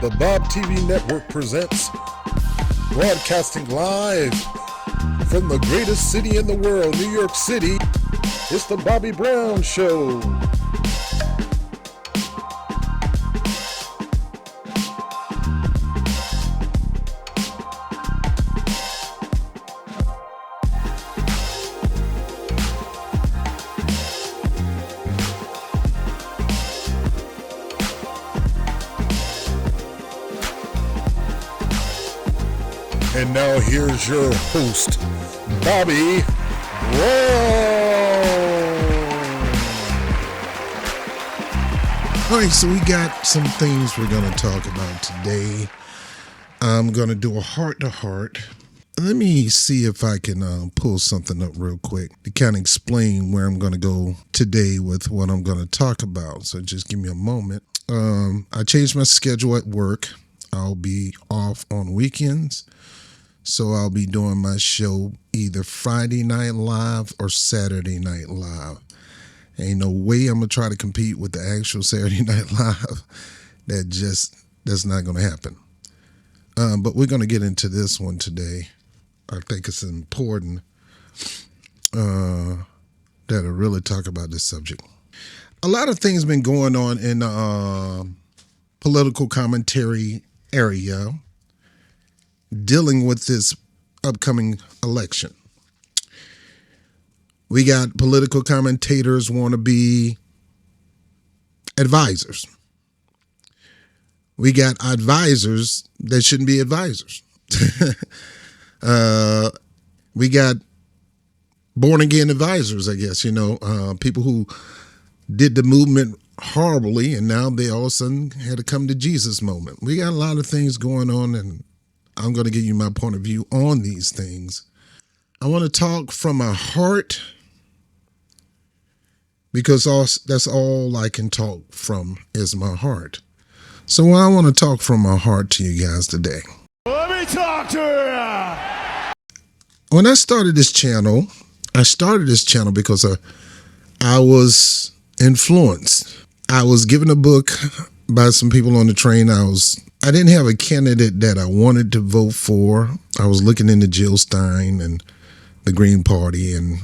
The Bob TV Network presents, broadcasting live from the greatest city in the world, New York City. It's the Bobby Brown Show. And now here's your host, Bobby Brown. All right, so we got some things we're going to talk about today. I'm going to do a heart-to-heart. Let me see if I can pull something up real quick to kind of explain where I'm going to go today with what I'm going to talk about. So just give me a moment. I changed my schedule at work. I'll be off on weekends. So I'll be doing my show either Friday Night Live or Saturday Night Live. Ain't no way I'm going to try to compete with the actual Saturday Night Live. That's not going to happen. But we're going to get into this one today. I think it's important that I really talk about this subject. A lot of things been going on in the political commentary area dealing with this upcoming election. We got political commentators want to be advisors. We got advisors that shouldn't be advisors. We got born again advisors, I guess, people who did the movement horribly and now they all of a sudden had a come to Jesus moment. We got a lot of things going on, and I'm going to give you my point of view on these things. I want to talk from my heart because that's all I can talk from is my heart. So I want to talk from my heart to you guys today. Let me talk to you. When I started this channel, because I was influenced. I was given a book by some people on the train. I didn't have a candidate that I wanted to vote for. I was looking into Jill Stein and the Green Party, and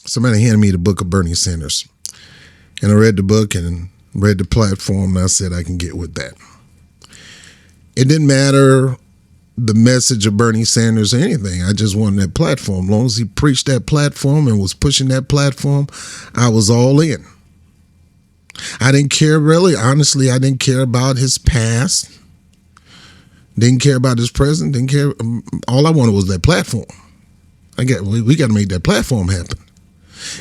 somebody handed me the book of Bernie Sanders. And I read the book and read the platform, and I said I can get with that. It didn't matter the message of Bernie Sanders or anything. I just wanted that platform. As long as he preached that platform and was pushing that platform, I was all in. I didn't care really. Honestly, I didn't care about his past. Didn't care about his present. Didn't care. All I wanted was that platform. We got to make that platform happen.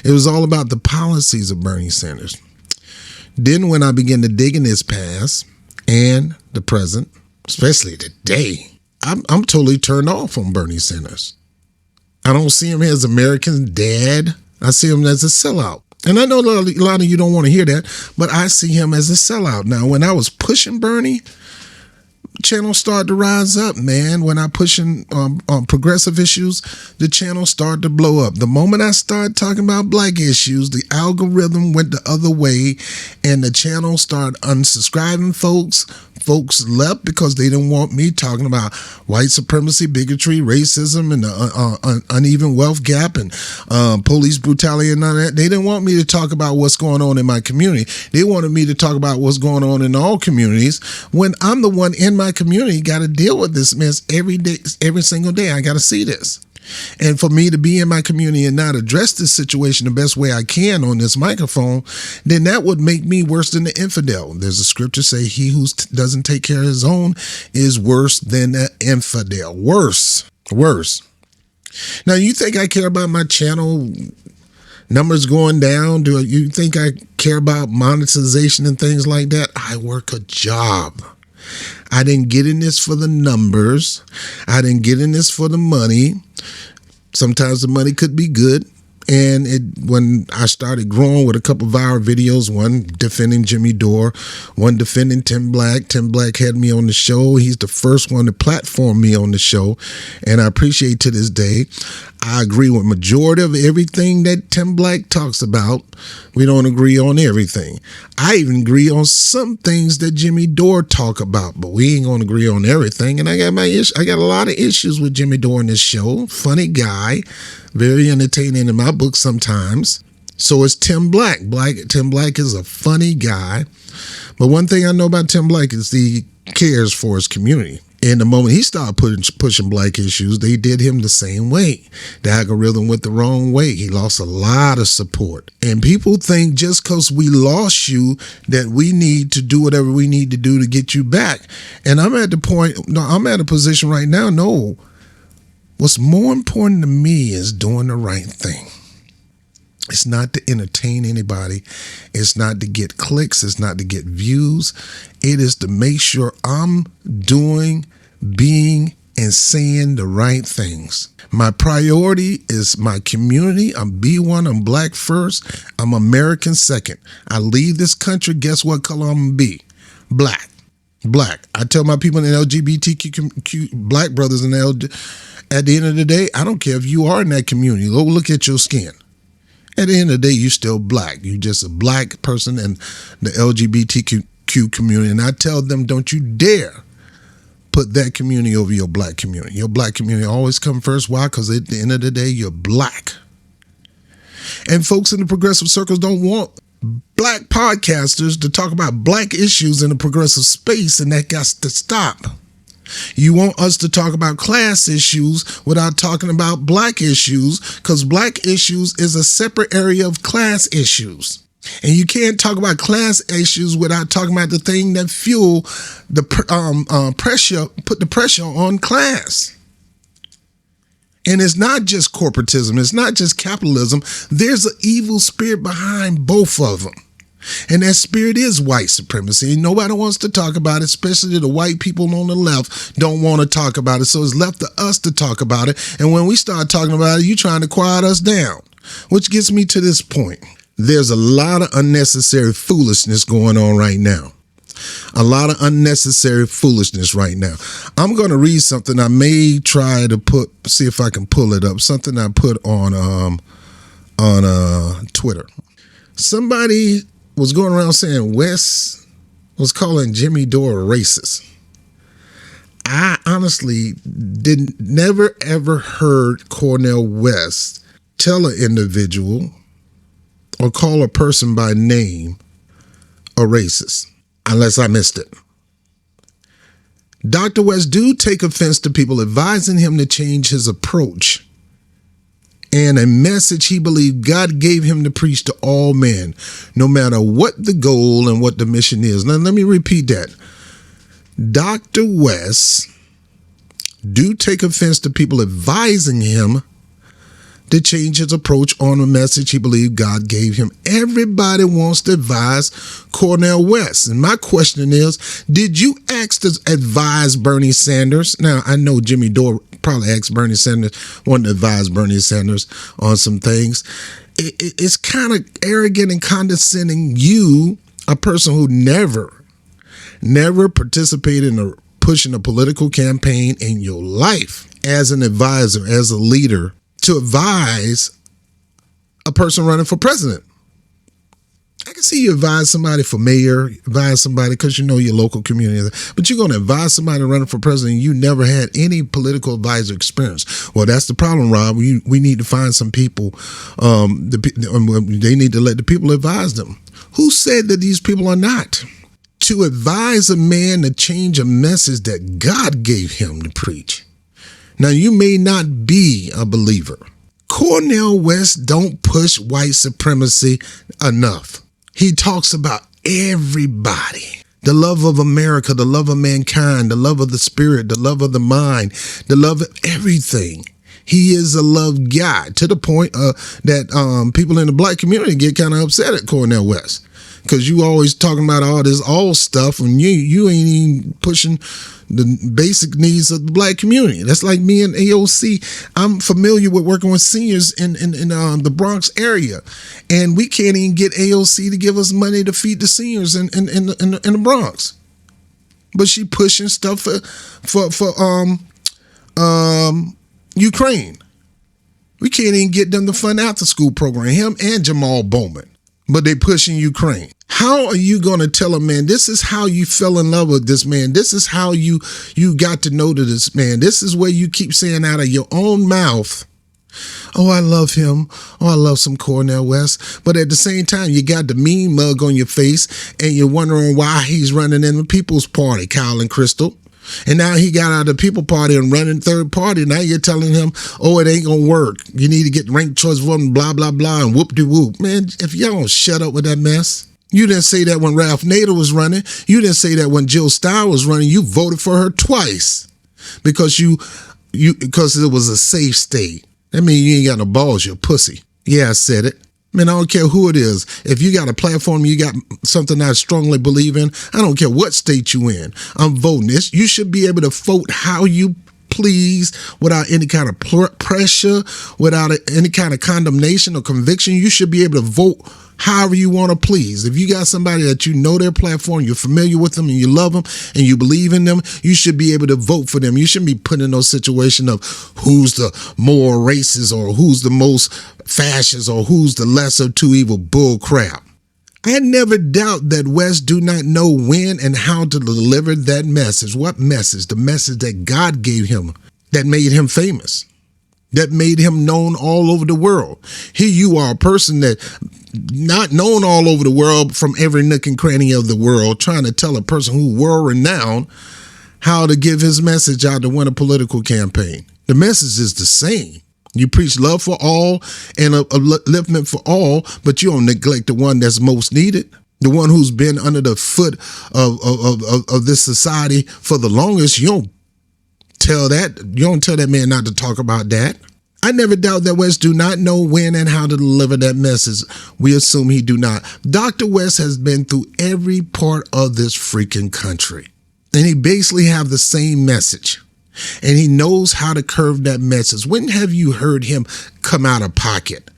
It was all about the policies of Bernie Sanders. Then when I began to dig in his past and the present, especially today, I'm totally turned off on Bernie Sanders. I don't see him as American dad. I see him as a sellout. And I know a lot of you don't want to hear that, but I see him as a sellout. Now, when I was pushing Bernie, channel started to rise up, man. When I pushing progressive issues, the channel started to blow up. The moment I started talking about black issues, the algorithm went the other way, and the channel started unsubscribing folks. Folks left because they didn't want me talking about white supremacy, bigotry, racism, and the uneven wealth gap and police brutality and all that. They didn't want me to talk about what's going on in my community. They wanted me to talk about what's going on in all communities, when I'm the one in my community got to deal with this mess every day, every single day. I got to see this. And for me to be in my community and not address this situation the best way I can on this microphone, then that would make me worse than the infidel. There's a scripture say he who doesn't take care of his own is worse than the infidel. Worse. Now, you think I care about my channel numbers going down? Do you think I care about monetization and things like that? I work a job. I didn't get in this for the numbers. I didn't get in this for the money. Sometimes the money could be good. And when I started growing with a couple viral videos, one defending Jimmy Dore, one defending Tim Black. Tim Black had me on the show. He's the first one to platform me on the show, and I appreciate to this day. I agree with majority of everything that Tim Black talks about. We don't agree on everything. I even agree on some things that Jimmy Dore talk about, but we ain't gonna agree on everything. And I got a lot of issues with Jimmy Dore in this show. Funny guy, very entertaining in my book sometimes. So is Tim Black. Tim Black is a funny guy. But one thing I know about Tim Black is he cares for his community. And the moment he started pushing black issues, they did him the same way. The algorithm went the wrong way. He lost a lot of support. And people think just because we lost you that we need to do whatever we need to do to get you back. And I'm at a position right now, no. What's more important to me is doing the right thing. It's not to entertain anybody. It's not to get clicks. It's not to get views. It is to make sure I'm doing, being, and saying the right things. My priority is my community. I'm B1. I'm black first. I'm American second. I leave this country. Guess what color I'm going to be? Black. Black. I tell my people in LGBTQ black brothers at the end of the day, I don't care if you are in that community. Go look at your skin. At the end of the day, you're still black. You're just a black person in the LGBTQ community. And I tell them, don't you dare put that community over your black community. Your black community always come first. Why? Because at the end of the day, you're black. And folks in the progressive circles don't want black podcasters to talk about black issues in the progressive space, and that got to stop. You want us to talk about class issues without talking about black issues, because black issues is a separate area of class issues. And you can't talk about class issues without talking about the thing that fuel the pressure, put the pressure on class. And it's not just corporatism. It's not just capitalism. There's an evil spirit behind both of them. And that spirit is white supremacy. Nobody wants to talk about it, especially the white people on the left don't want to talk about it. So it's left to us to talk about it. And when we start talking about it, you're trying to quiet us down, which gets me to this point. There's a lot of unnecessary foolishness going on right now. A lot of unnecessary foolishness right now. I'm going to read something. I may try to see if I can pull it up. Something I put on Twitter. Somebody was going around saying West was calling Jimmy Dore a racist. I honestly never ever heard Cornel West tell an individual or call a person by name a racist, unless I missed it. Dr. West do take offense to people advising him to change his approach and a message he believed God gave him to preach to all men, no matter what the goal and what the mission is. Now, let me repeat that. Dr. West do take offense to people advising him to change his approach on a message he believed God gave him. Everybody wants to advise Cornel West. And my question is, did you ask to advise Bernie Sanders? Now, I know Jimmy Dore probably asked Bernie Sanders, wanted to advise Bernie Sanders on some things. It's kind of arrogant and condescending. You, a person who never participated in pushing a political campaign in your life as an advisor, as a leader, to advise a person running for president. I can see you advise somebody for mayor, advise somebody because you know your local community, but you're going to advise somebody running for president and you never had any political advisor experience. Well, that's the problem, Rob. We need to find some people. They need to let the people advise them. Who said that these people are not? To advise a man to change a message that God gave him to preach. Now, you may not be a believer. Cornel West don't push white supremacy enough. He talks about everybody. The love of America, the love of mankind, the love of the spirit, the love of the mind, the love of everything. He is a love guy to the point that people in the black community get kind of upset at Cornel West. Because you always talking about all this old stuff and you ain't even pushing the basic needs of the black community. That's like me and AOC. I'm familiar with working with seniors in the Bronx area, and we can't even get AOC to give us money to feed the seniors in the Bronx. But she pushing stuff for Ukraine. We can't even get them to fund after school program, him and Jamal Bowman, but they pushing Ukraine. How are you going to tell a man, this is how you fell in love with this man? This is how you got to know to this man. This is where you keep saying out of your own mouth, oh, I love him. Oh, I love some Cornel West. But at the same time, you got the mean mug on your face and you're wondering why he's running in the People's Party, Kyle and Crystal. And now he got out of the People Party and running third party. Now you're telling him, oh, it ain't going to work. You need to get ranked choice voting, blah, blah, blah, and whoop-de-whoop. Man, if y'all don't shut up with that mess. You didn't say that when Ralph Nader was running. You didn't say that when Jill Stein was running. You voted for her twice because because it was a safe state. That means you ain't got no balls, you're a pussy. Yeah, I said it. Man, I don't care who it is. If you got a platform, you got something I strongly believe in, I don't care what state you in. I'm voting this. You should be able to vote how you please without any kind of pressure, without any kind of condemnation or conviction. You should be able to vote however you want to please. If you got somebody that you know their platform, you're familiar with them and you love them and you believe in them, you should be able to vote for them. You shouldn't be put in no situation of who's the more racist or who's the most fascist or who's the lesser of two evil bull crap. I never doubt that West do not know when and how to deliver that message. What message? The message that God gave him that made him famous, that made him known all over the world. Here you are, a person that not known all over the world from every nook and cranny of the world, trying to tell a person who world renowned how to give his message out to win a political campaign. The message is the same. You preach love for all and upliftment for all, but you don't neglect the one that's most needed, the one who's been under the foot of this society for the longest. You don't tell that man not to talk about that. I never doubt that West do not know when and how to deliver that message. We assume he do not. Dr. West has been through every part of this freaking country, and he basically have the same message. And he knows how to curve that message. When have you heard him come out of pocket?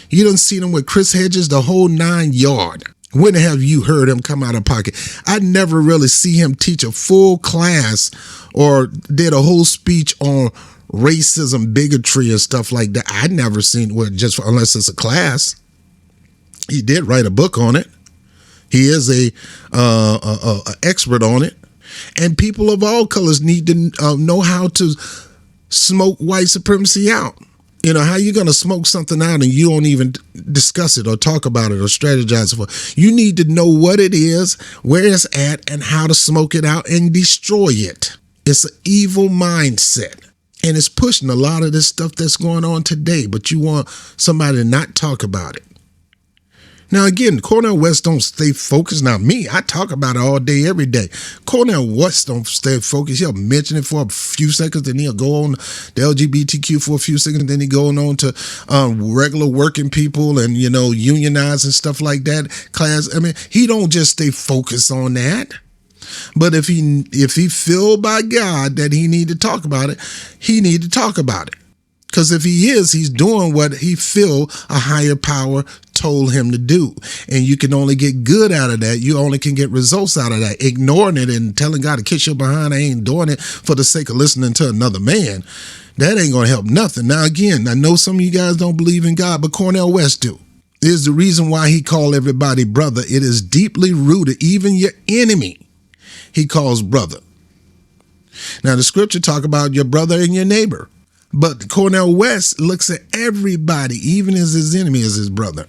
You done seen him with Chris Hedges, the whole 9 yard. When have you heard him come out of pocket? I never really see him teach a full class or did a whole speech on racism, bigotry, and stuff like that. I never seen unless it's a class. He did write a book on it. He is a expert on it. And people of all colors need to know how to smoke white supremacy out. You know, how you going to smoke something out and you don't even discuss it or talk about it or strategize for it. You need to know what it is, where it's at, and how to smoke it out and destroy it. It's an evil mindset. And it's pushing a lot of this stuff that's going on today, but you want somebody to not talk about it. Now, again, Cornel West don't stay focused. Now, me, I talk about it all day, every day. Cornel West don't stay focused. He'll mention it for a few seconds, then he'll go on the LGBTQ for a few seconds, then he going on to regular working people and, unionize and stuff like that. Class, I mean, he don't just stay focused on that. But if he feel by God that he need to talk about it, he need to talk about it. Because if he is, he's doing what he feel a higher power told him to do. And you can only get good out of that. You only can get results out of that. Ignoring it and telling God to kiss your behind, I ain't doing it for the sake of listening to another man. That ain't going to help nothing. Now, again, I know some of you guys don't believe in God, but Cornel West do. Is the reason why he called everybody brother. It is deeply rooted. Even your enemy, he calls brother. Now, the scripture talk about your brother and your neighbor. But Cornel West looks at everybody, even as his enemy, as his brother.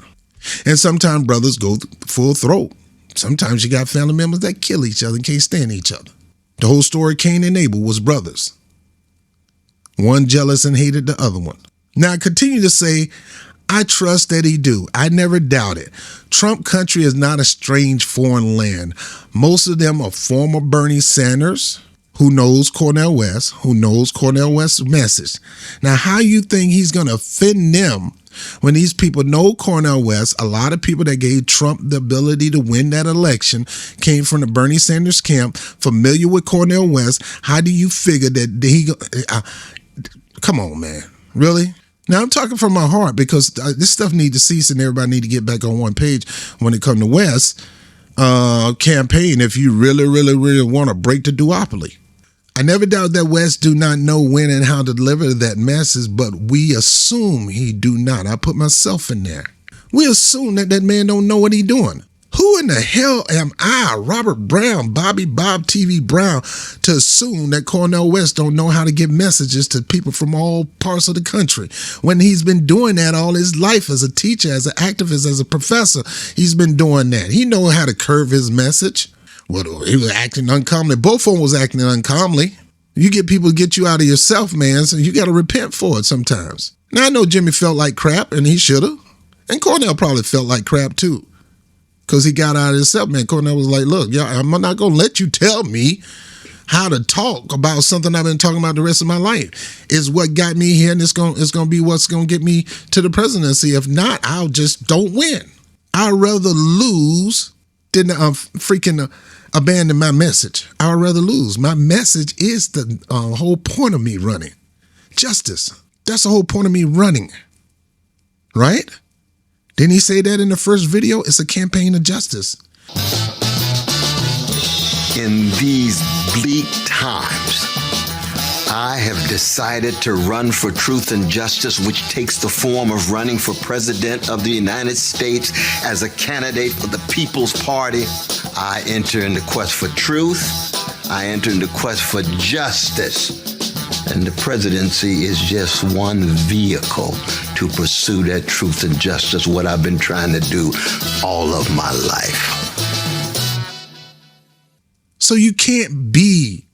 And sometimes brothers go full throat. Sometimes you got family members that kill each other and can't stand each other. The whole story, Cain and Abel was brothers. One jealous and hated the other one. Now, I continue to say, I trust that he do. I never doubt it. Trump country is not a strange foreign land. Most of them are former Bernie Sanders, who knows Cornel West, who knows Cornel West's message. Now, how you think he's going to offend them when these people know Cornel West? A lot of people that gave Trump the ability to win that election came from the Bernie Sanders camp, familiar with Cornel West. How do you figure that come on, man, really? Now, I'm talking from my heart because this stuff needs to cease and everybody need to get back on one page when it comes to West campaign if you really, really, really want to break the duopoly. I never doubt that West do not know when and how to deliver that message, but we assume he do not. I put myself in there. We assume that that man don't know what he doing. Who in the hell am I, Robert Brown, Bobby Bob TV Brown, to assume that Cornel West don't know how to give messages to people from all parts of the country when he's been doing that all his life as a teacher, as an activist, as a professor? He's been doing that. He know how to curve his message. Well, he was acting uncommonly. Both of them was acting uncommonly. You get people to get you out of yourself, man, so you got to repent for it sometimes. Now, I know Jimmy felt like crap, and he should have. And Cornel probably felt like crap, too. Because he got out of himself, man. Cornel was like, look, I'm not going to let you tell me how to talk about something I've been talking about the rest of my life. It's what got me here, and it's going to be what's going to get me to the presidency. If not, I'll just don't win. I'd rather lose than freaking abandon my message. I'd rather lose. My message is the whole point of me running. Justice. That's the whole point of me running. Right? Didn't he say that in the first video? It's a campaign of justice. In these bleak times, I have decided to run for truth and justice, which takes the form of running for president of the United States as a candidate for the People's Party. I enter in the quest for truth. I enter in the quest for justice. And the presidency is just one vehicle to pursue that truth and justice, what I've been trying to do all of my life. So you can't be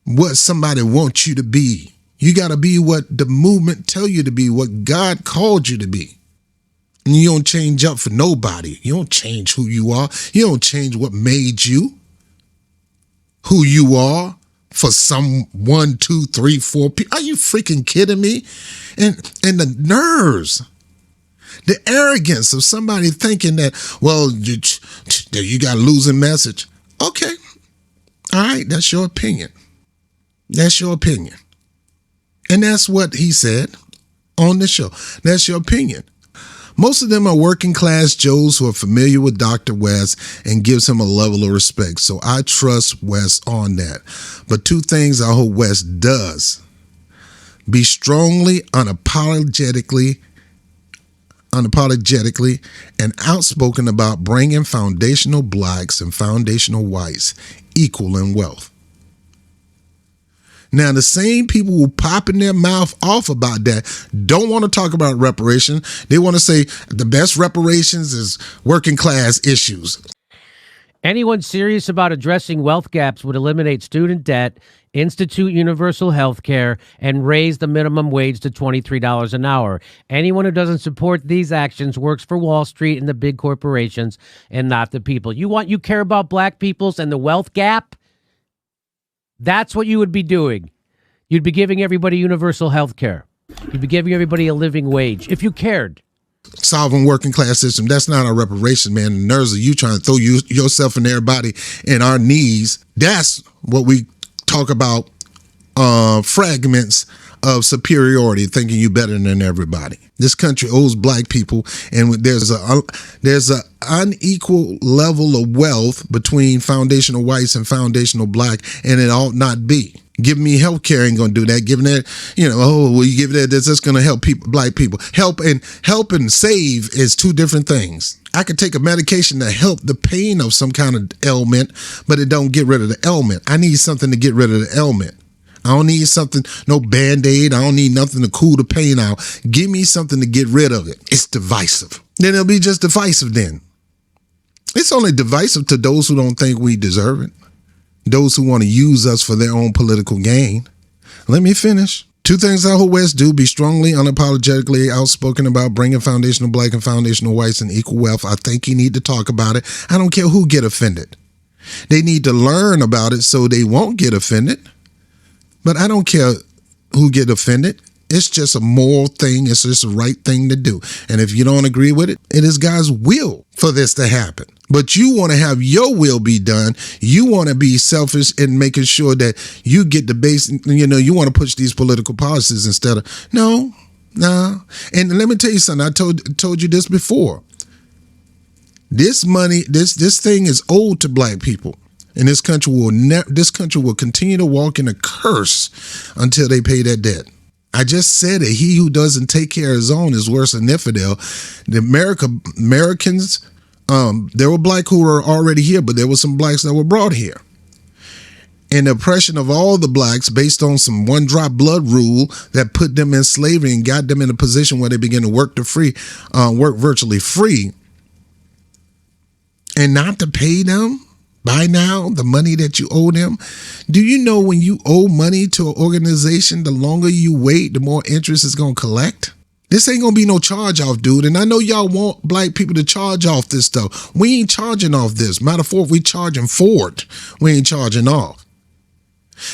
what somebody wants you to be. You got to be what the movement tell you to be, what God called you to be. And you don't change up for nobody. You don't change who you are. You don't change what made you who you are for some 1, 2, 3, 4 people. Are you freaking kidding me? And the nerves, the arrogance of somebody thinking that, well, you got a losing message. Okay. All right. That's your opinion. That's your opinion. And that's what he said on the show. That's your opinion. Most of them are working class Joes who are familiar with Dr. West and gives him a level of respect. So I trust West on that. But two things I hope West does: be strongly, unapologetically and outspoken about bringing foundational blacks and foundational whites equal in wealth. Now, the same people who popping their mouth off about that don't want to talk about reparations. They want to say the best reparations is working class issues. Anyone serious about addressing wealth gaps would eliminate student debt, institute universal health care, and raise the minimum wage to $23 an hour. Anyone who doesn't support these actions works for Wall Street and the big corporations and not the people. You care about black peoples and the wealth gap? That's what you would be doing. You'd be giving everybody universal health care. You'd be giving everybody a living wage if you cared. Solving working class system. That's not a reparation, man. The nerves of you trying to throw yourself and everybody in our knees. That's what we talk about, fragments of superiority, thinking you better than everybody. This country owes black people, and there's a unequal level of wealth between foundational whites and foundational black, and it ought not be. Giving me health care ain't gonna do that. Giving that, you give that, that's just gonna help people, black people. Help and save is two different things. I could take a medication to help the pain of some kind of ailment, but it don't get rid of the ailment. I need something to get rid of the ailment. I don't need something, no Band-Aid. I don't need nothing to cool the pain out. Give me something to get rid of it. It's divisive. Then it'll be just divisive then. It's only divisive to those who don't think we deserve it. Those who want to use us for their own political gain. Let me finish. Two things I hope West do: be strongly, unapologetically outspoken about bringing foundational black and foundational whites in equal wealth. I think he need to talk about it. I don't care who get offended. They need to learn about it so they won't get offended. But I don't care who get offended. It's just a moral thing. It's just the right thing to do. And if you don't agree with it, it is God's will for this to happen. But you want to have your will be done. You want to be selfish in making sure that you get the base, you want to push these political policies instead of, no. And let me tell you something. I told you this before. This money, this thing is owed to black people. And this country will continue to walk in a curse until they pay that debt. I just said it. He who doesn't take care of his own is worse than infidel. The Americans, there were black who were already here, but there were some blacks that were brought here. And the oppression of all the blacks based on some one drop blood rule that put them in slavery and got them in a position where they began to work virtually free, and not to pay them by now the money that you owe them. Do you know when you owe money to an organization, the longer you wait, the more interest it's going to collect? This ain't going to be no charge off, dude. And I know y'all want black people to charge off this stuff. We ain't charging off this. Matter of fact, we charging for it. We ain't charging off.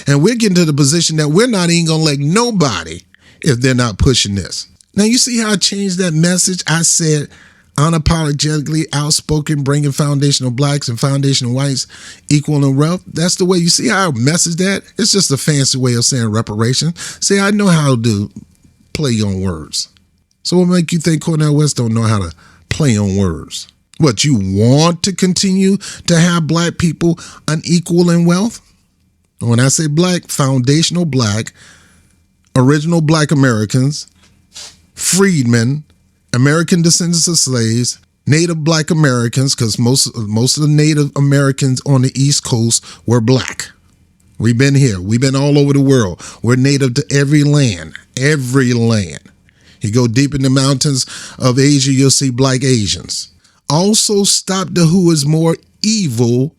And we're getting to the position that we're not even going to let nobody if they're not pushing this. Now, you see how I changed that message? I said, unapologetically outspoken, bringing foundational blacks and foundational whites equal in wealth. That's the way. You see how I message that? It's just a fancy way of saying reparation. See, I know how to play on words. So what make you think Cornel West don't know how to play on words? What, you want to continue to have black people unequal in wealth? When I say black, foundational black, original black Americans, freedmen, American descendants of slaves, Native black Americans, because most of the Native Americans on the East Coast were black. We've been here. We've been all over the world. We're native to every land, every land. You go deep in the mountains of Asia, you'll see black Asians. Also stop the who is more evil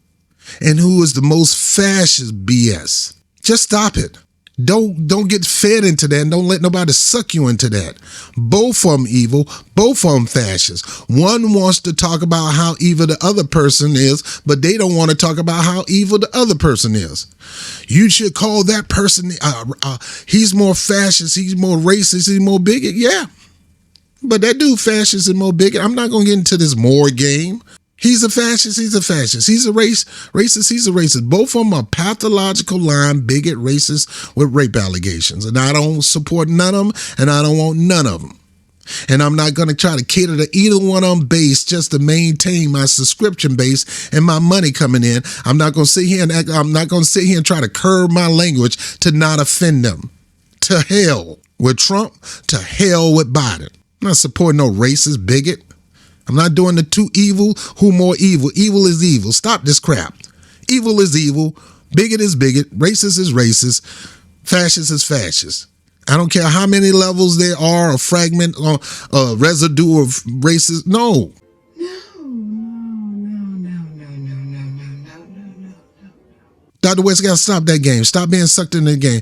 and who is the most fascist BS. Just stop it. Don't get fed into that, and don't let nobody suck you into that. Both of them evil, both of them fascist. One wants to talk about how evil the other person is, but they don't want to talk about how evil the other person is. You should call that person, he's more fascist, he's more racist, he's more bigot. Yeah, but that dude fascist and more bigot. I'm not going to get into this more game. He's a fascist, he's a fascist. He's a racist, he's a racist. Both of them are pathological lying, bigot, racist with rape allegations. And I don't support none of them, and I don't want none of them. And I'm not going to try to cater to either one of them base just to maintain my subscription base and my money coming in. I'm not going to sit here and try to curb my language to not offend them. To hell with Trump, to hell with Biden. I'm not supporting no racist bigot. I'm not doing the two evil, who more evil. Evil is evil. Stop this crap. Evil is evil. Bigot is bigot. Racist is racist. Fascist is fascist. I don't care how many levels there are, a fragment or a residue of racist. No. Dr. West got to stop that game. Stop being sucked into the game.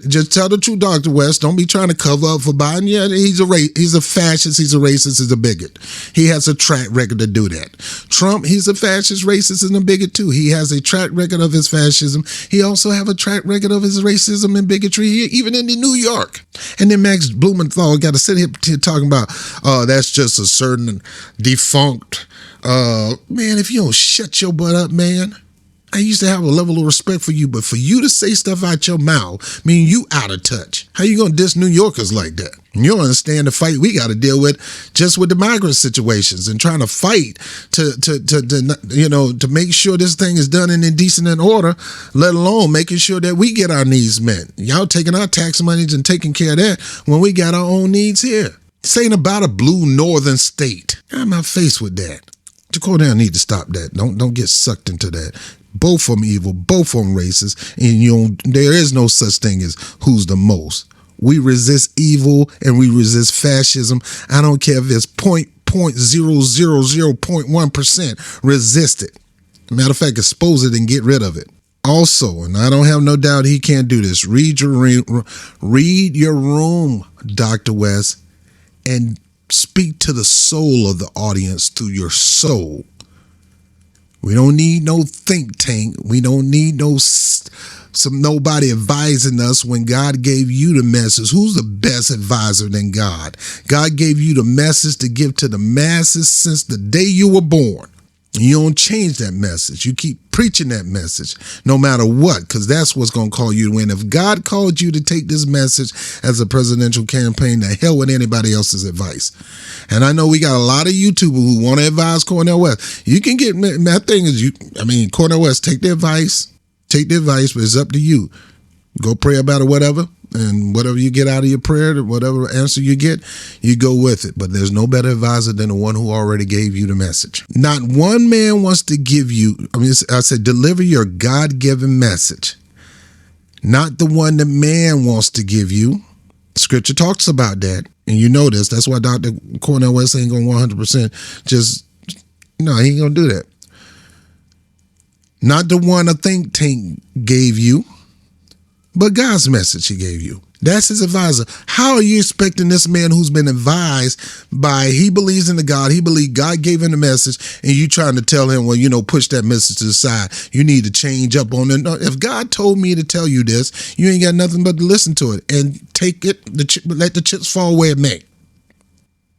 Just tell the truth, Dr. West. Don't be trying to cover up for Biden. Yeah, he's a fascist, he's a racist, he's a bigot. He has a track record to do that. Trump, he's a fascist, racist, and a bigot too. He has a track record of his fascism. He also have a track record of his racism and bigotry here, even in New York. And then Max Blumenthal got to sit here talking about, that's just a certain defunct, man, if you don't shut your butt up, man. I used to have a level of respect for you, but for you to say stuff out your mouth, mean you out of touch. How you gonna diss New Yorkers like that? You don't understand the fight we got to deal with just with the migrant situations and trying to fight to make sure this thing is done in decent and order, let alone making sure that we get our needs met. Y'all taking our tax monies and taking care of that when we got our own needs here. This ain't about a blue northern state. I'm not faced with that. Jacordan need to stop that. Don't get sucked into that. Both of them evil, both of them racist, and there is no such thing as who's the most. We resist evil and we resist fascism. I don't care if it's 0.0001%. Resist it. Matter of fact, expose it and get rid of it. Also, and I don't have no doubt he can't do this. Read your room, Dr. West, and speak to the soul of the audience through your soul. We don't need no think tank. We don't need nobody advising us when God gave you the message. Who's the best advisor than God? God gave you the message to give to the masses since the day you were born. You don't change that message. You keep preaching that message, no matter what, because that's what's going to call you to win. If God called you to take this message as a presidential campaign, the hell with anybody else's advice. And I know we got a lot of YouTubers who want to advise Cornel West. You can get, my thing is, Cornel West, take the advice, but it's up to you. Go pray about it, whatever. And whatever you get out of your prayer, whatever answer you get, you go with it. But there's no better advisor than the one who already gave you the message. Not one man wants to give you, I said, deliver your God-given message. Not the one that man wants to give you. Scripture talks about that. And you know this. That's why Dr. Cornel West ain't going 100% just, no, he ain't going to do that. Not the one a think tank gave you, but God's message he gave you. That's his advisor. How are you expecting this man who's been advised by, he believes in the God, he believes God gave him the message, and you trying to tell him, well, push that message to the side. You need to change up on it. No, if God told me to tell you this, you ain't got nothing but to listen to it and take it, let the chips fall where it may.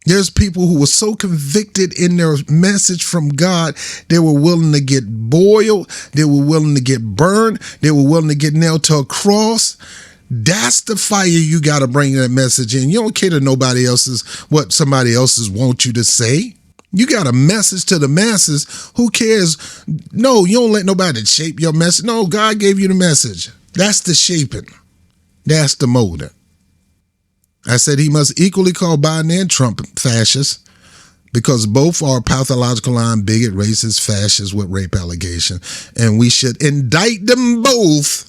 There's people who were so convicted in their message from God, they were willing to get boiled, they were willing to get burned, they were willing to get nailed to a cross. That's the fire you got to bring that message in. You don't care to nobody else's, what somebody else's want you to say. You got a message to the masses. Who cares? No, you don't let nobody shape your message. No, God gave you the message. That's the shaping. That's the molding. I said he must equally call Biden and Trump fascists because both are pathological lying, bigot, racist, fascists with rape allegation. And we should indict them both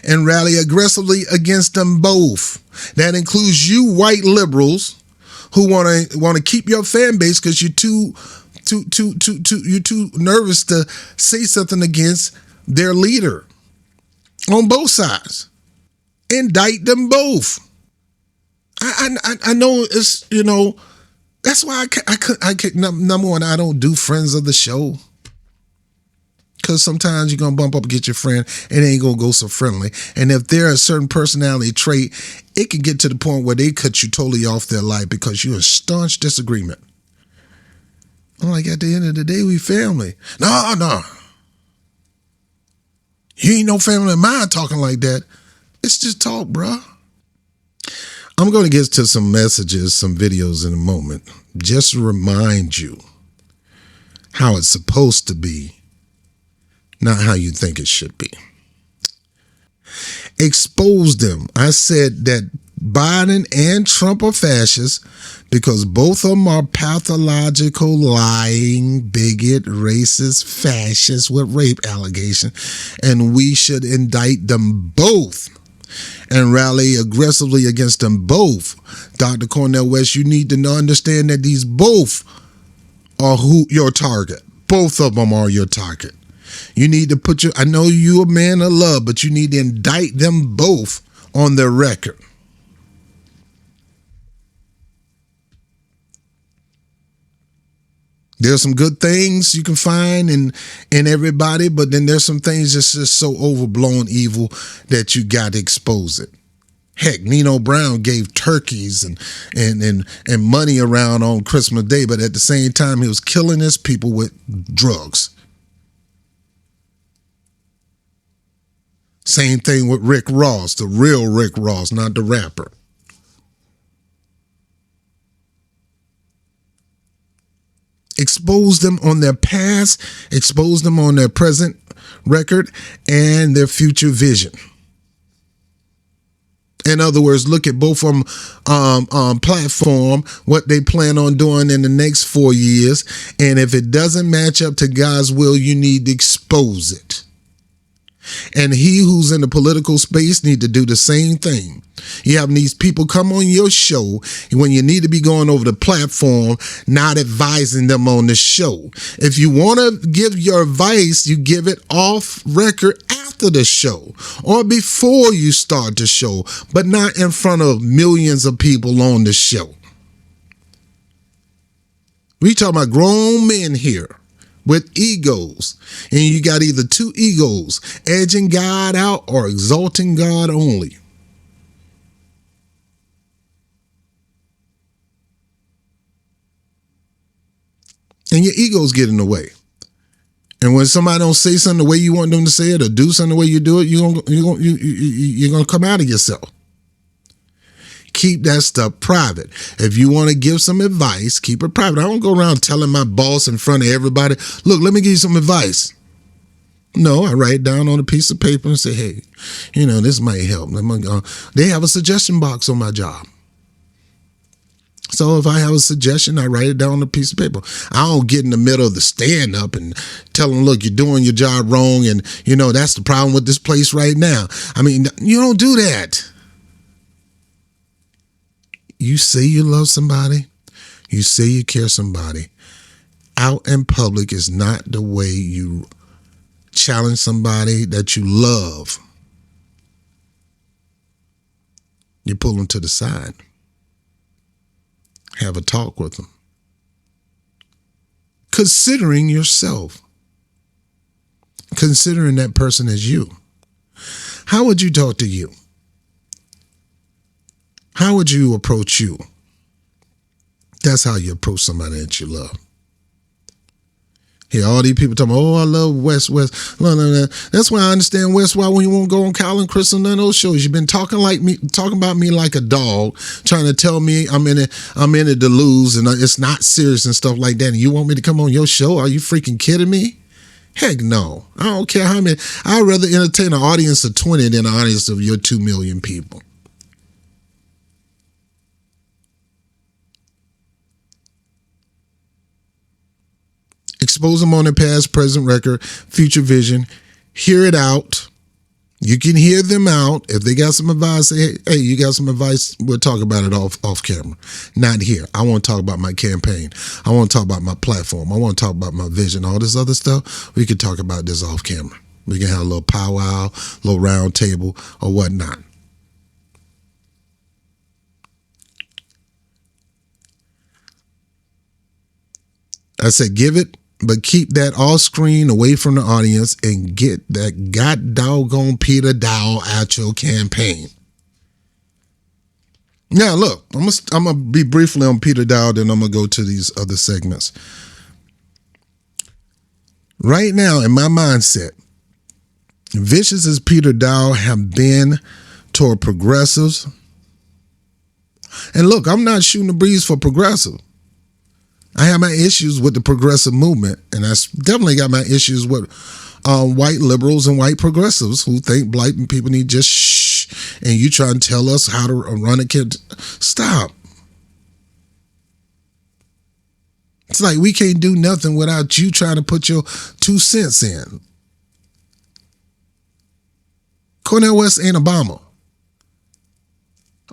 and rally aggressively against them both. That includes you white liberals who want to keep your fan base because you're too nervous to say something against their leader on both sides. Indict them both. I know it's, that's why I could, number one, I don't do friends of the show. Because sometimes you're going to bump up against your friend and it ain't going to go so friendly. And if there's a certain personality trait, it can get to the point where they cut you totally off their life because you're in staunch disagreement. I'm like, at the end of the day, we family. No. You ain't no family of mine talking like that. It's just talk, bruh. I'm going to get to some messages, some videos in a moment. Just to remind you how it's supposed to be, not how you think it should be. Expose them. I said that Biden and Trump are fascists because both of them are pathological, lying, bigot, racist, fascists with rape allegation, and we should indict them both and rally aggressively against them both. Dr. Cornel West, you need to understand that these both are your target. Both of them are your target. You need to I know you're a man of love, but you need to indict them both on their record. There's some good things you can find in everybody, but then there's some things that's just so overblown evil that you got to expose it. Heck, Nino Brown gave turkeys and money around on Christmas Day, but at the same time, he was killing his people with drugs. Same thing with Rick Ross, the real Rick Ross, not the rapper. Expose them on their past, expose them on their present record, and their future vision. In other words, look at both of them platform, what they plan on doing in the next 4 years. And if it doesn't match up to God's will, you need to expose it. And he who's in the political space need to do the same thing. You have these people come on your show when you need to be going over the platform, not advising them on the show. If you want to give your advice, you give it off record after the show or before you start the show, but not in front of millions of people on the show. We talking about grown men here with egos, and you got either two egos, edging God out or exalting God only. And your egos get in the way. And when somebody don't say something the way you want them to say it or do something the way you do it, you're gonna come out of yourself. Keep that stuff private. If you want to give some advice, keep it private. I don't go around telling my boss in front of everybody, look, let me give you some advice. No, I write it down on a piece of paper and say, hey, this might help. They have a suggestion box on my job. So if I have a suggestion, I write it down on a piece of paper. I don't get in the middle of the stand up and tell them, look, you're doing your job wrong. And, that's the problem with this place right now. I mean, you don't do that. You say you love somebody. You say you care somebody. Out in public is not the way you challenge somebody that you love. You pull them to the side. Have a talk with them. Considering yourself. Considering that person as you. How would you talk to you? How would you approach you? That's how you approach somebody that you love. Here, all these people talking, I love West. No. That's why I understand West, why when you won't go on Kyle and Chris and none of those shows. You've been talking about me like a dog, trying to tell me I'm in it to lose and it's not serious and stuff like that. And you want me to come on your show? Are you freaking kidding me? Heck no. I don't care how many. I'd rather entertain an audience of 20 than an audience of your 2 million people. Expose them on their past, present record, future vision. Hear it out. You can hear them out. If they got some advice, say, hey, you got some advice? We'll talk about it off camera. Not here. I want to talk about my campaign. I want to talk about my platform. I want to talk about my vision. All this other stuff, we could talk about this off camera. We can have a little powwow, a little round table, or whatnot. I said, give it. But keep that off screen away from the audience and get that god doggone Peter Dow out your campaign. Now, look, I'm gonna be briefly on Peter Dow, then I'm gonna go to these other segments. Right now, in my mindset, vicious as Peter Dow have been toward progressives, and look, I'm not shooting the breeze for progressive. I have my issues with the progressive movement, and I definitely got my issues with white liberals and white progressives who think black people need just shh, and you try and tell us how to run a kid. Stop. It's like we can't do nothing without you trying to put your 2 cents in. Cornel West ain't Obama.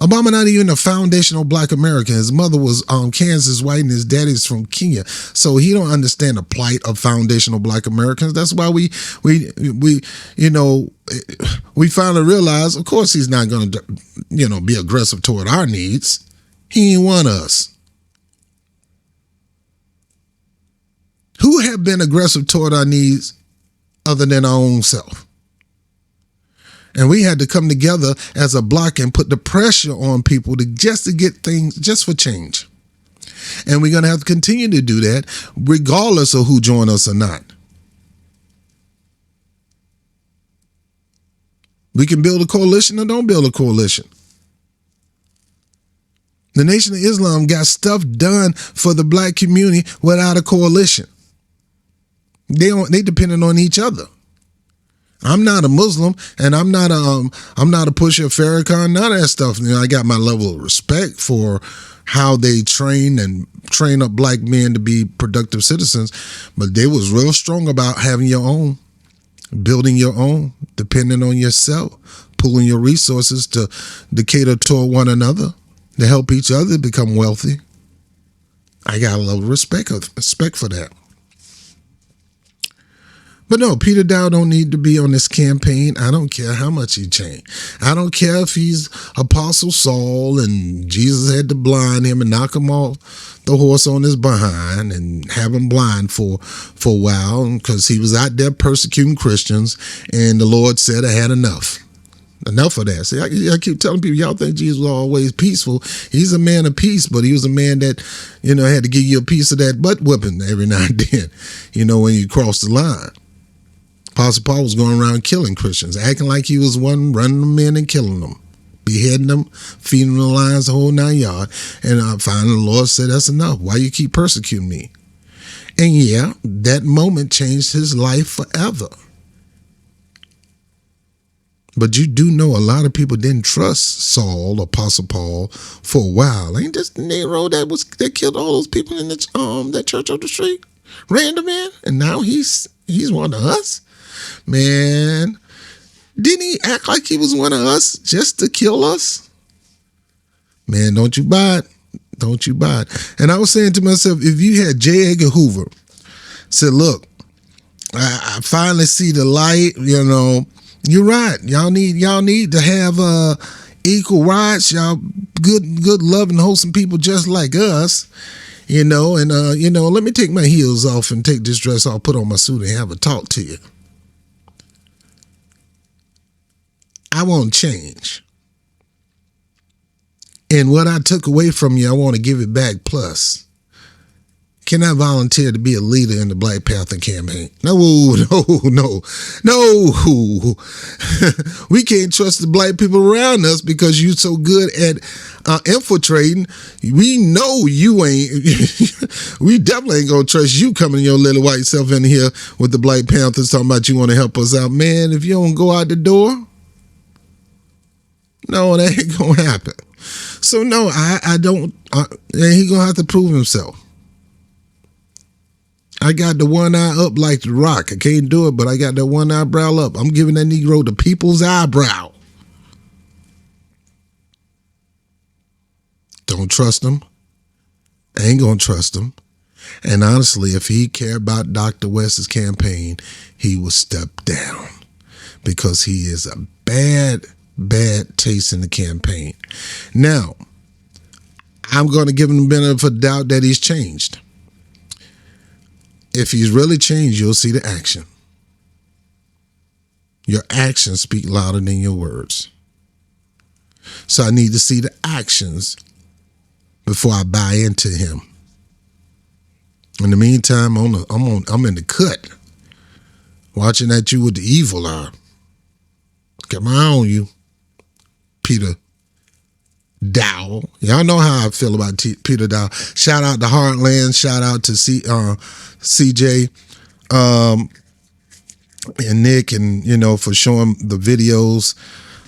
Obama not even a foundational black American. His mother was Kansas white and his daddy's from Kenya. So he don't understand the plight of foundational black Americans. That's why we finally realized, of course, he's not going to, be aggressive toward our needs. He ain't want us. Who have been aggressive toward our needs other than our own self? And we had to come together as a block and put the pressure on people to get things just for change. And we're going to have to continue to do that regardless of who join us or not. We can build a coalition or don't build a coalition. The Nation of Islam got stuff done for the black community without a coalition. They dependent on each other. I'm not a Muslim, and I'm not a pusher of Farrakhan, none of that stuff. I got my level of respect for how they train up black men to be productive citizens, but they was real strong about having your own, building your own, depending on yourself, pooling your resources to cater toward one another, to help each other become wealthy. I got a level of respect for that. But no, Peter Dow don't need to be on this campaign. I don't care how much he changed. I don't care if he's Apostle Saul and Jesus had to blind him and knock him off the horse on his behind and have him blind for a while because he was out there persecuting Christians and the Lord said, I had enough. Enough of that. See, I keep telling people, y'all think Jesus was always peaceful. He's a man of peace, but he was a man that, had to give you a piece of that butt whipping every now and then, when you cross the line. Apostle Paul was going around killing Christians, acting like he was one, running them in and killing them, beheading them, feeding them the lions, the whole 9 yards. And finally the Lord said, that's enough. Why you keep persecuting me? And yeah, that moment changed his life forever. But you do know a lot of people didn't trust Saul, Apostle Paul, for a while. Ain't this Nero that killed all those people in that church up the street? Random man, and now he's one of us? Man, didn't he act like he was one of us just to kill us? Man, don't you buy it. Don't you buy it. And I was saying to myself, if you had J. Edgar Hoover said, look, I finally see the light, you're right. Y'all need to have equal rights. Y'all good, loving, wholesome people just like us, and let me take my heels off and take this dress off, put on my suit and have a talk to you. I want change. And what I took away from you, I want to give it back plus. Can I volunteer to be a leader in the Black Panther campaign? No. We can't trust the black people around us because you're so good at infiltrating. We know you ain't, we definitely ain't going to trust you coming your little white self in here with the Black Panthers talking about you want to help us out. Man, if you don't go out the door, no, that ain't going to happen. So no, I don't, and he going to have to prove himself. I got the one eye up like The Rock. I can't do it, but I got that one eyebrow up. I'm giving that Negro the people's eyebrow. Don't trust him. Ain't gonna trust him. And honestly, if he cared about Dr. West's campaign, he would step down because he is a bad taste in the campaign. Now, I'm going to give him the benefit of doubt that he's changed. If he's really changed, you'll see the action. Your actions speak louder than your words. So I need to see the actions before I buy into him. In the meantime, I'm in the cut, watching at you with the evil eye. Got my eye on you, Peter Dow. Y'all know how I feel about Peter Dow. Shout out to Heartland. Shout out to CJ and Nick, and for showing the videos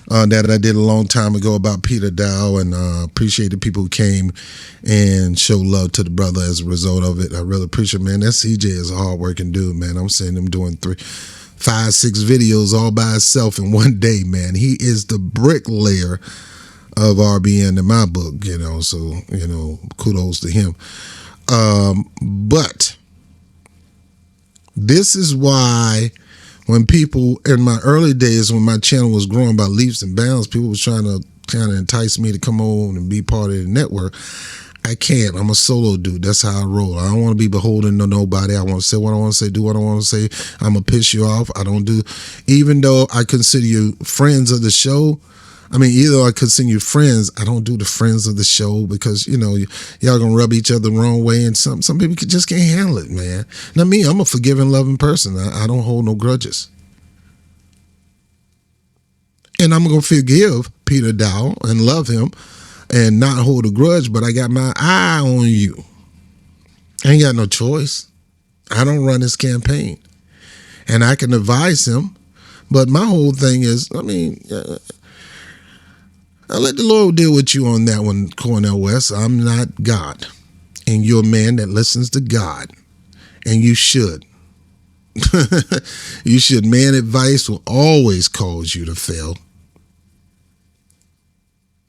that I did a long time ago about Peter Dow, and appreciate the people who came and showed love to the brother as a result of it. I really appreciate it, man. That CJ is a hard-working dude, man. I'm seeing him doing 3, 5, 6 videos all by himself in one day, man. He is the bricklayer of RBN in my book, so, kudos to him. But this is why when people, in my early days when my channel was growing by leaps and bounds, people was trying to kind of entice me to come on and be part of the network. I can't. I'm a solo dude. That's how I roll. I don't want to be beholden to nobody. I want to say what I want to say, do what I want to say. I'm going to piss you off. I don't do, even though I consider you friends of the show, either I consider you friends, I don't do the friends of the show because, y'all gonna rub each other the wrong way, and some people just can't handle it, man. Now me, I'm a forgiving, loving person. I don't hold no grudges. And I'm gonna forgive Peter Dow and love him and not hold a grudge, but I got my eye on you. I ain't got no choice. I don't run his campaign. And I can advise him, but my whole thing is, I'll let the Lord deal with you on that one, Cornel West. I'm not God. And you're a man that listens to God. And you should. You should. Man advice will always cause you to fail.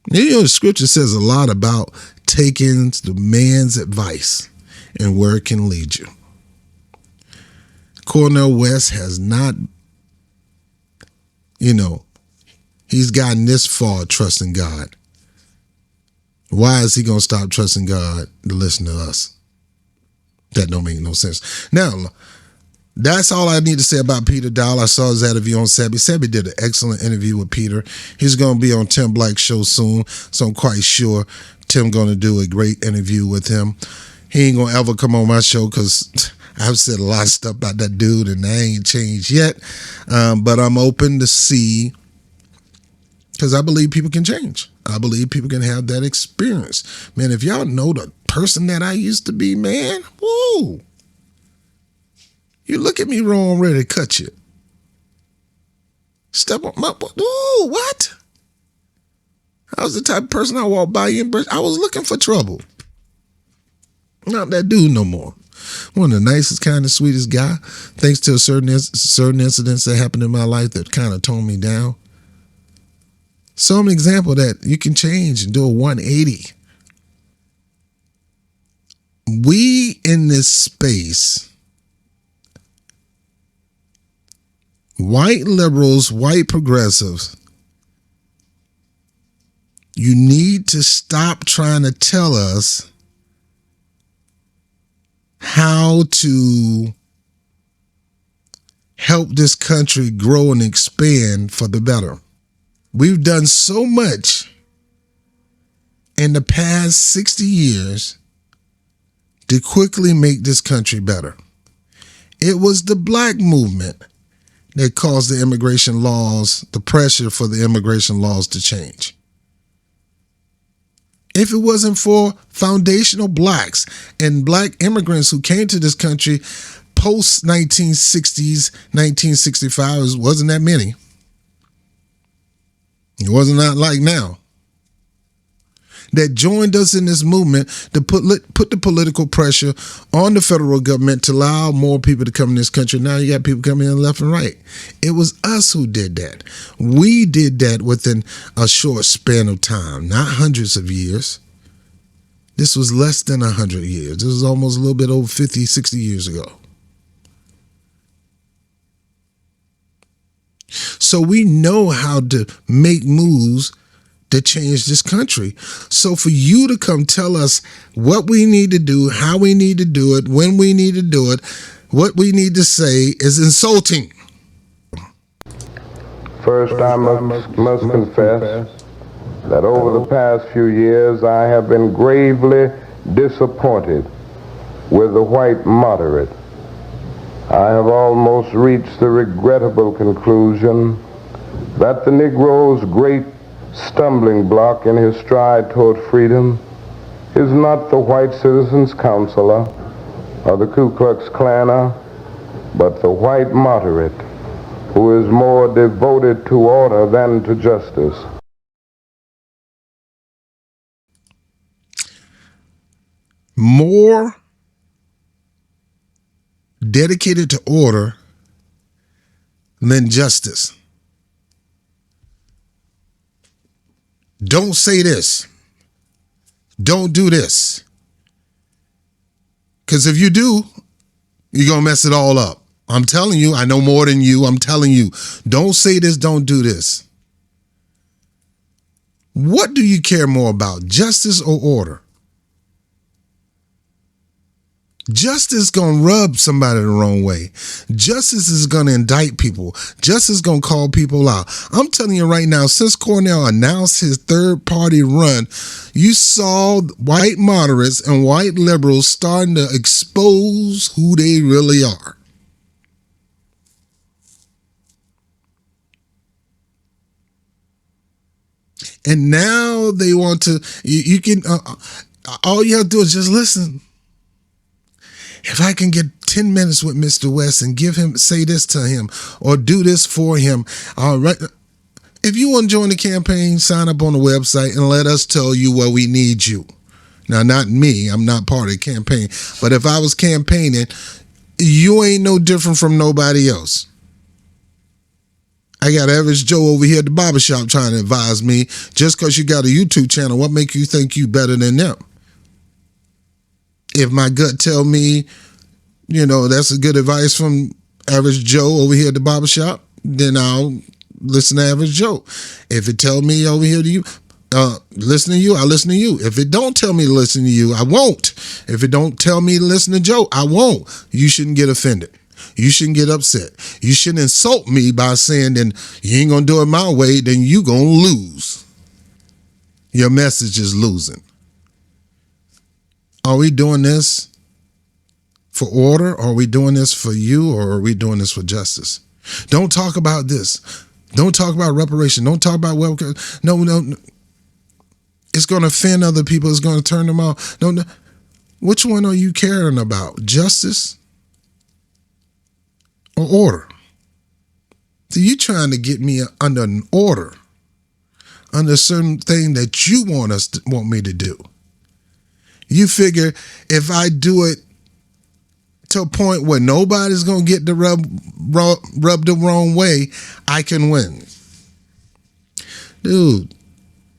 The scripture says a lot about taking the man's advice and where it can lead you. Cornel West has not, he's gotten this far trusting God. Why is he going to stop trusting God to listen to us? That don't make no sense. Now, That's all I need to say about Peter Dahl. I saw his interview on Sebby. Sebby did an excellent interview with Peter. He's going to be on Tim Black's show soon, so I'm quite sure Tim going to do a great interview with him. He ain't going to ever come on my show because I've said a lot of stuff about that dude and I ain't changed yet. But I'm open to see, because I believe people can change. I believe people can have that experience. Man, if y'all know the person that I used to be, man, woo. You look at me wrong, ready to cut you. Step on my, ooh, what? I was the type of person I walked by you and I was looking for trouble. Not that dude no more. One of the nicest, kindest, sweetest guy. Thanks to certain incidents that happened in my life that kind of toned me down. So I'm an example that you can change and do a 180. We in this space, white liberals, white progressives, you need to stop trying to tell us how to help this country grow and expand for the better. We've done so much in the past 60 years to quickly make this country better. It was the black movement that caused the immigration laws, the pressure for the immigration laws to change. If it wasn't for foundational blacks and black immigrants who came to this country post 1960s, 1965, wasn't that many. It wasn't not like now. That joined us in this movement to put the political pressure on the federal government to allow more people to come in this country. Now you got people coming in left and right. It was us who did that. We did that within a short span of time, not hundreds of years. This was less than 100 years. This was almost a little bit over 50, 60 years ago. So we know how to make moves to change this country. So for you to come tell us what we need to do, how we need to do it, when we need to do it, what we need to say is insulting. First, I must confess that over the past few years I have been gravely disappointed with the white moderate. I have almost reached the regrettable conclusion that the Negro's great stumbling block in his stride toward freedom is not the white citizens' counselor or the Ku Klux Klaner, but the white moderate who is more devoted to order than to justice. More dedicated to order than justice. Don't say this. Don't do this. Because if you do, you're going to mess it all up. I'm telling you, I know more than you. I'm telling you, don't say this, don't do this. What do you care more about, justice or order? Justice is going to rub somebody the wrong way. Justice is going to indict people. Justice is going to call people out. I'm telling you right now, since Cornell announced his third-party run, you saw white moderates and white liberals starting to expose who they really are. And now they want to, you can, all you have to do is just listen. If I can get 10 minutes with Mr. West and say this to him or do this for him, all right. If you want to join the campaign, sign up on the website and let us tell you where we need you. Now, not me. I'm not part of the campaign. But if I was campaigning, you ain't no different from nobody else. I got Average Joe over here at the barbershop trying to advise me, just because you got a YouTube channel, what make you think you better than them? If my gut tell me, that's a good advice from Average Joe over here at the barbershop, then I'll listen to Average Joe. If it tell me over here to you, listen to you, I listen to you. If it don't tell me to listen to you, I won't. If it don't tell me to listen to Joe, I won't. You shouldn't get offended. You shouldn't get upset. You shouldn't insult me by saying, then you ain't going to do it my way, then you going to lose. Your message is losing. Are we doing this for order? Or are we doing this for you? Or are we doing this for justice? Don't talk about this. Don't talk about reparation. Don't talk about welfare. No. It's going to offend other people. It's going to turn them off. No. Which one are you caring about? Justice or order? So you trying to get me under an order, under a certain thing that you want me to do. You figure if I do it to a point where nobody's going to get the rub the wrong way, I can win. Dude,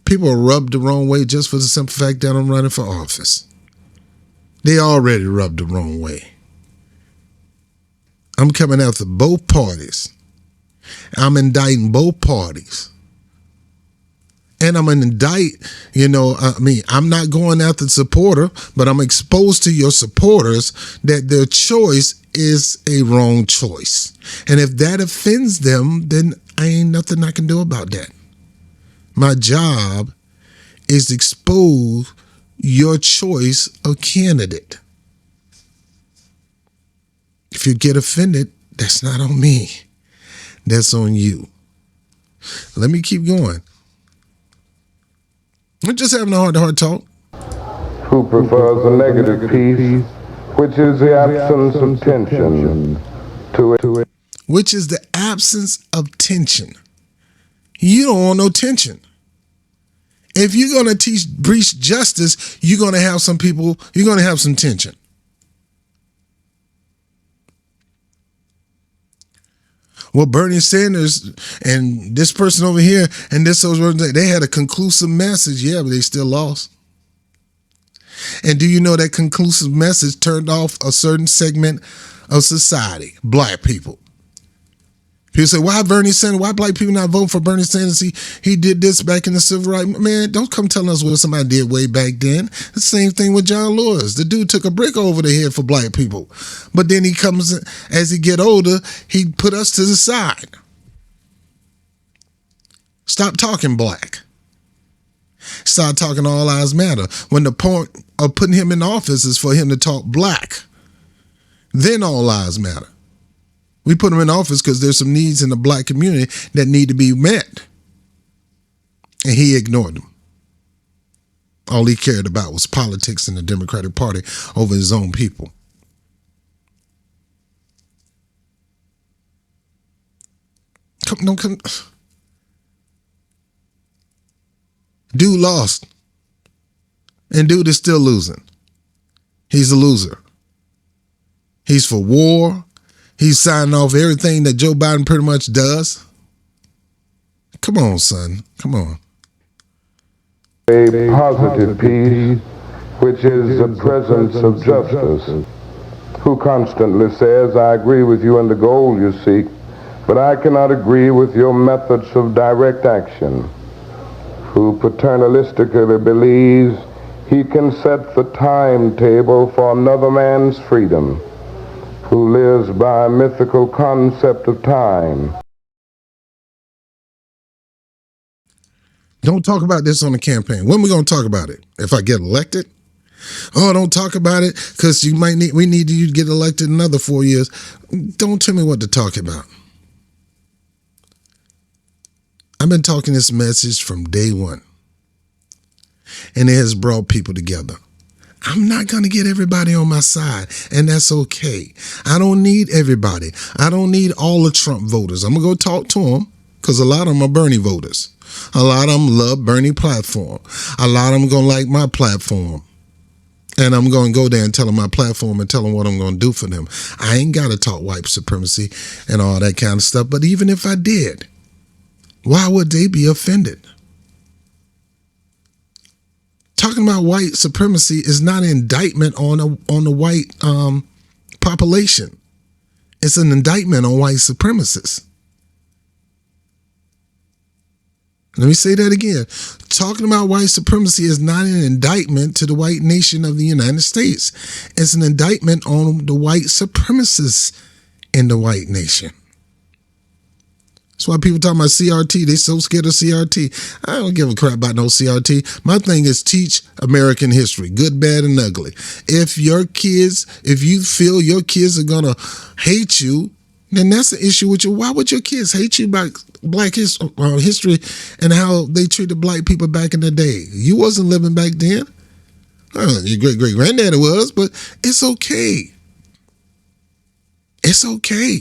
people are rubbed the wrong way just for the simple fact that I'm running for office. They already rubbed the wrong way. I'm coming after both parties. I'm indicting both parties. And I'm an I'm not going after the supporter, but I'm exposed to your supporters that their choice is a wrong choice. And if that offends them, then ain't nothing I can do about that. My job is to expose your choice of candidate. If you get offended, that's not on me. That's on you. Let me keep going. We're just having a heart-to-heart talk. Who prefers a negative peace, which is the absence of tension, to it. Which is the absence of tension. You don't want no tension. If you're going to preach justice, you're going to have some people, you're going to have some tension. Well, Bernie Sanders and this person over here and this over there, they had a conclusive message, yeah, but they still lost. And do you know that conclusive message turned off a certain segment of society, black people? People say, why Bernie Sanders? Why black people not vote for Bernie Sanders? He did this back in the civil rights. Man, don't come telling us what somebody did way back then. The same thing with John Lewis. The dude took a brick over the head for black people. But then he comes, as he get older, he put us to the side. Stop talking black. Start talking all lives matter. When the point of putting him in office is for him to talk black, then all lives matter. We put him in office because there's some needs in the black community that need to be met. And he ignored them. All he cared about was politics in the Democratic Party over his own people. Come. Dude lost. And dude is still losing. He's a loser. He's for war. He's signing off everything that Joe Biden pretty much does. Come on, son. Come on. A positive peace, which is the presence of justice, who constantly says, I agree with you in the goal you seek, but I cannot agree with your methods of direct action, who paternalistically believes he can set the timetable for another man's freedom, who lives by a mythical concept of time. Don't talk about this on the campaign. When are we going to talk about it? If I get elected? Oh, don't talk about it because we need you to get elected another 4 years. Don't tell me what to talk about. I've been talking this message from day one, and it has brought people together. I'm not going to get everybody on my side, and that's okay. I don't need everybody. I don't need all the Trump voters. I'm going to go talk to them because a lot of them are Bernie voters. A lot of them love Bernie platform. A lot of them going to like my platform. And I'm going to go there and tell them my platform and tell them what I'm going to do for them. I ain't got to talk white supremacy and all that kind of stuff. But even if I did, why would they be offended? Talking about white supremacy is not an indictment on the white population. It's an indictment on white supremacists. Let me say that again. Talking about white supremacy is not an indictment to the white nation of the United States. It's an indictment on the white supremacists in the white nation. That's why people talking about CRT. They so scared of CRT. I don't give a crap about no CRT. My thing is teach American history, good, bad, and ugly. If you feel your kids are going to hate you, then that's the issue with you. Why would your kids hate you about black history and how they treated black people back in the day? You wasn't living back then. Your great-great-granddaddy was, but it's okay. It's okay.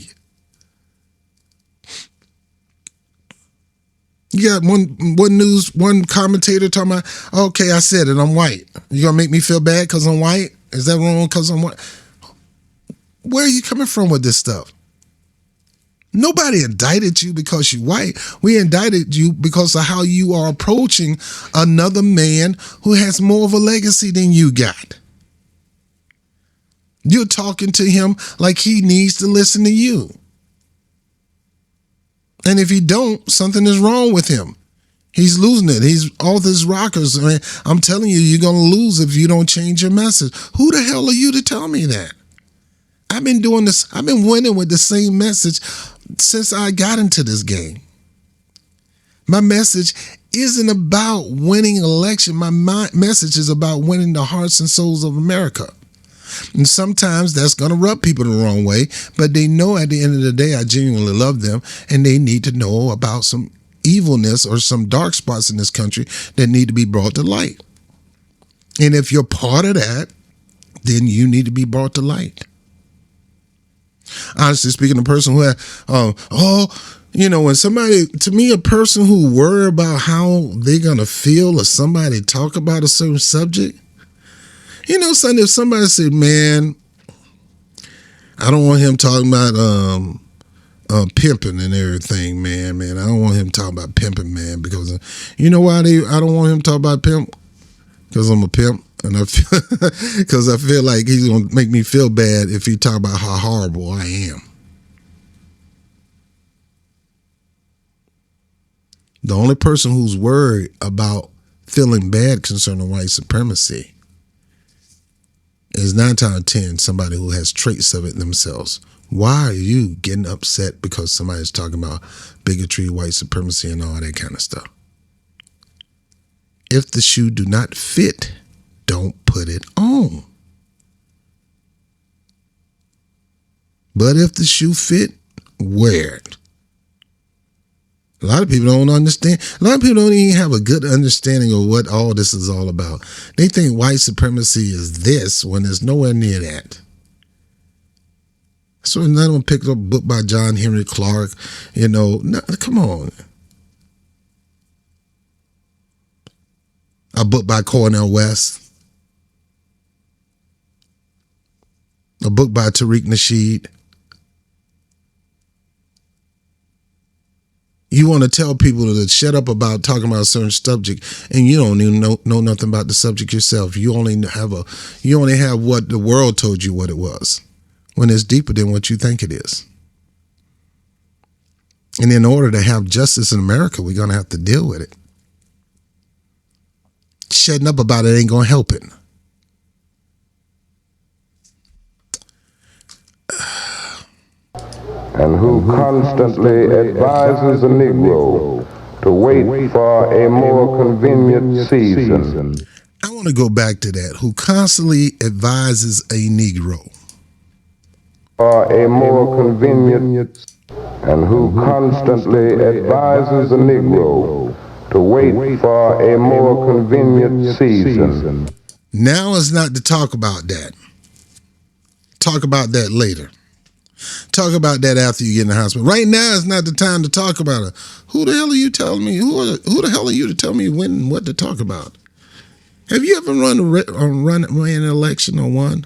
You got one commentator talking about, okay, I said it, I'm white. You gonna make me feel bad because I'm white? Is that wrong because I'm white? Where are you coming from with this stuff? Nobody indicted you because you're white. We indicted you because of how you are approaching another man who has more of a legacy than you got. You're talking to him like he needs to listen to you. And if he don't, something is wrong with him. He's losing it. He's all these rockers. I mean, I'm telling you, you're going to lose if you don't change your message. Who the hell are you to tell me that? I've been doing this. I've been winning with the same message since I got into this game. My message isn't about winning an election. My message is about winning the hearts and souls of America. And sometimes that's going to rub people the wrong way, but they know at the end of the day, I genuinely love them, and they need to know about some evilness or some dark spots in this country that need to be brought to light. And if you're part of that, then you need to be brought to light. Honestly speaking, a person who had, when somebody, to me, a person who worry about how they're going to feel or somebody talk about a certain subject, son, if somebody said, man, I don't want him talking about pimping and everything, man, I don't want him talking about pimping, man, because you know why I don't want him talking about pimp? Because I'm a pimp, and because I feel like he's going to make me feel bad if he talk about how horrible I am. The only person who's worried about feeling bad concerning white supremacy is 9 times out of 10 somebody who has traits of it themselves. Why are you getting upset because somebody's talking about bigotry, white supremacy, and all that kind of stuff? If the shoe do not fit, don't put it on. But if the shoe fit, wear it. A lot of people don't understand. A lot of people don't even have a good understanding of what all this is all about. They think white supremacy is this when it's nowhere near that. So none of them picked up a book by John Henry Clark. Come on. A book by Cornel West. A book by Tariq Nasheed. You want to tell people to shut up about talking about a certain subject, and you don't even know nothing about the subject yourself. You only have what the world told you what it was, when it's deeper than what you think it is. And in order to have justice in America, we're going to have to deal with it. Shutting up about it ain't going to help it. And who constantly advises a Negro to wait for a more convenient season. I want to go back to that. Who constantly advises a Negro. For a more convenient, and who constantly advises a Negro to wait for a more convenient season. Now is not to talk about that. Talk about that later. Talk about that after you get in the hospital. Right now is not the time to talk about it. Who the hell are you telling me? Who the hell are you to tell me when and what to talk about? Have you ever ran an election or won?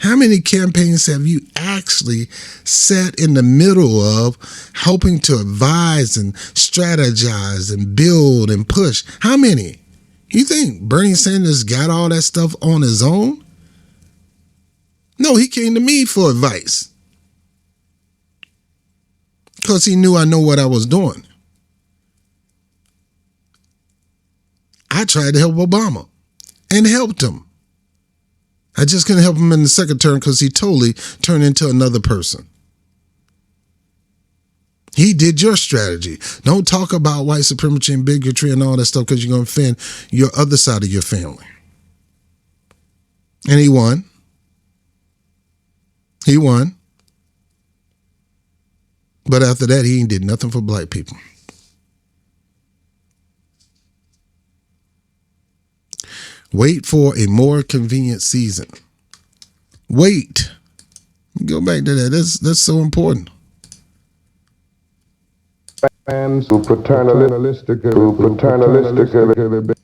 How many campaigns have you actually sat in the middle of helping to advise and strategize and build and push? How many? You think Bernie Sanders got all that stuff on his own? No, he came to me for advice because he knew I know what I was doing. I tried to help Obama and helped him. I just couldn't help him in the second term because he totally turned into another person. He did your strategy. Don't talk about white supremacy and bigotry and all that stuff because you're going to offend your other side of your family. And he won. He won. But after that, he ain't did nothing for black people. Wait for a more convenient season. Wait. Go back to that. That's so important. Who paternalistically,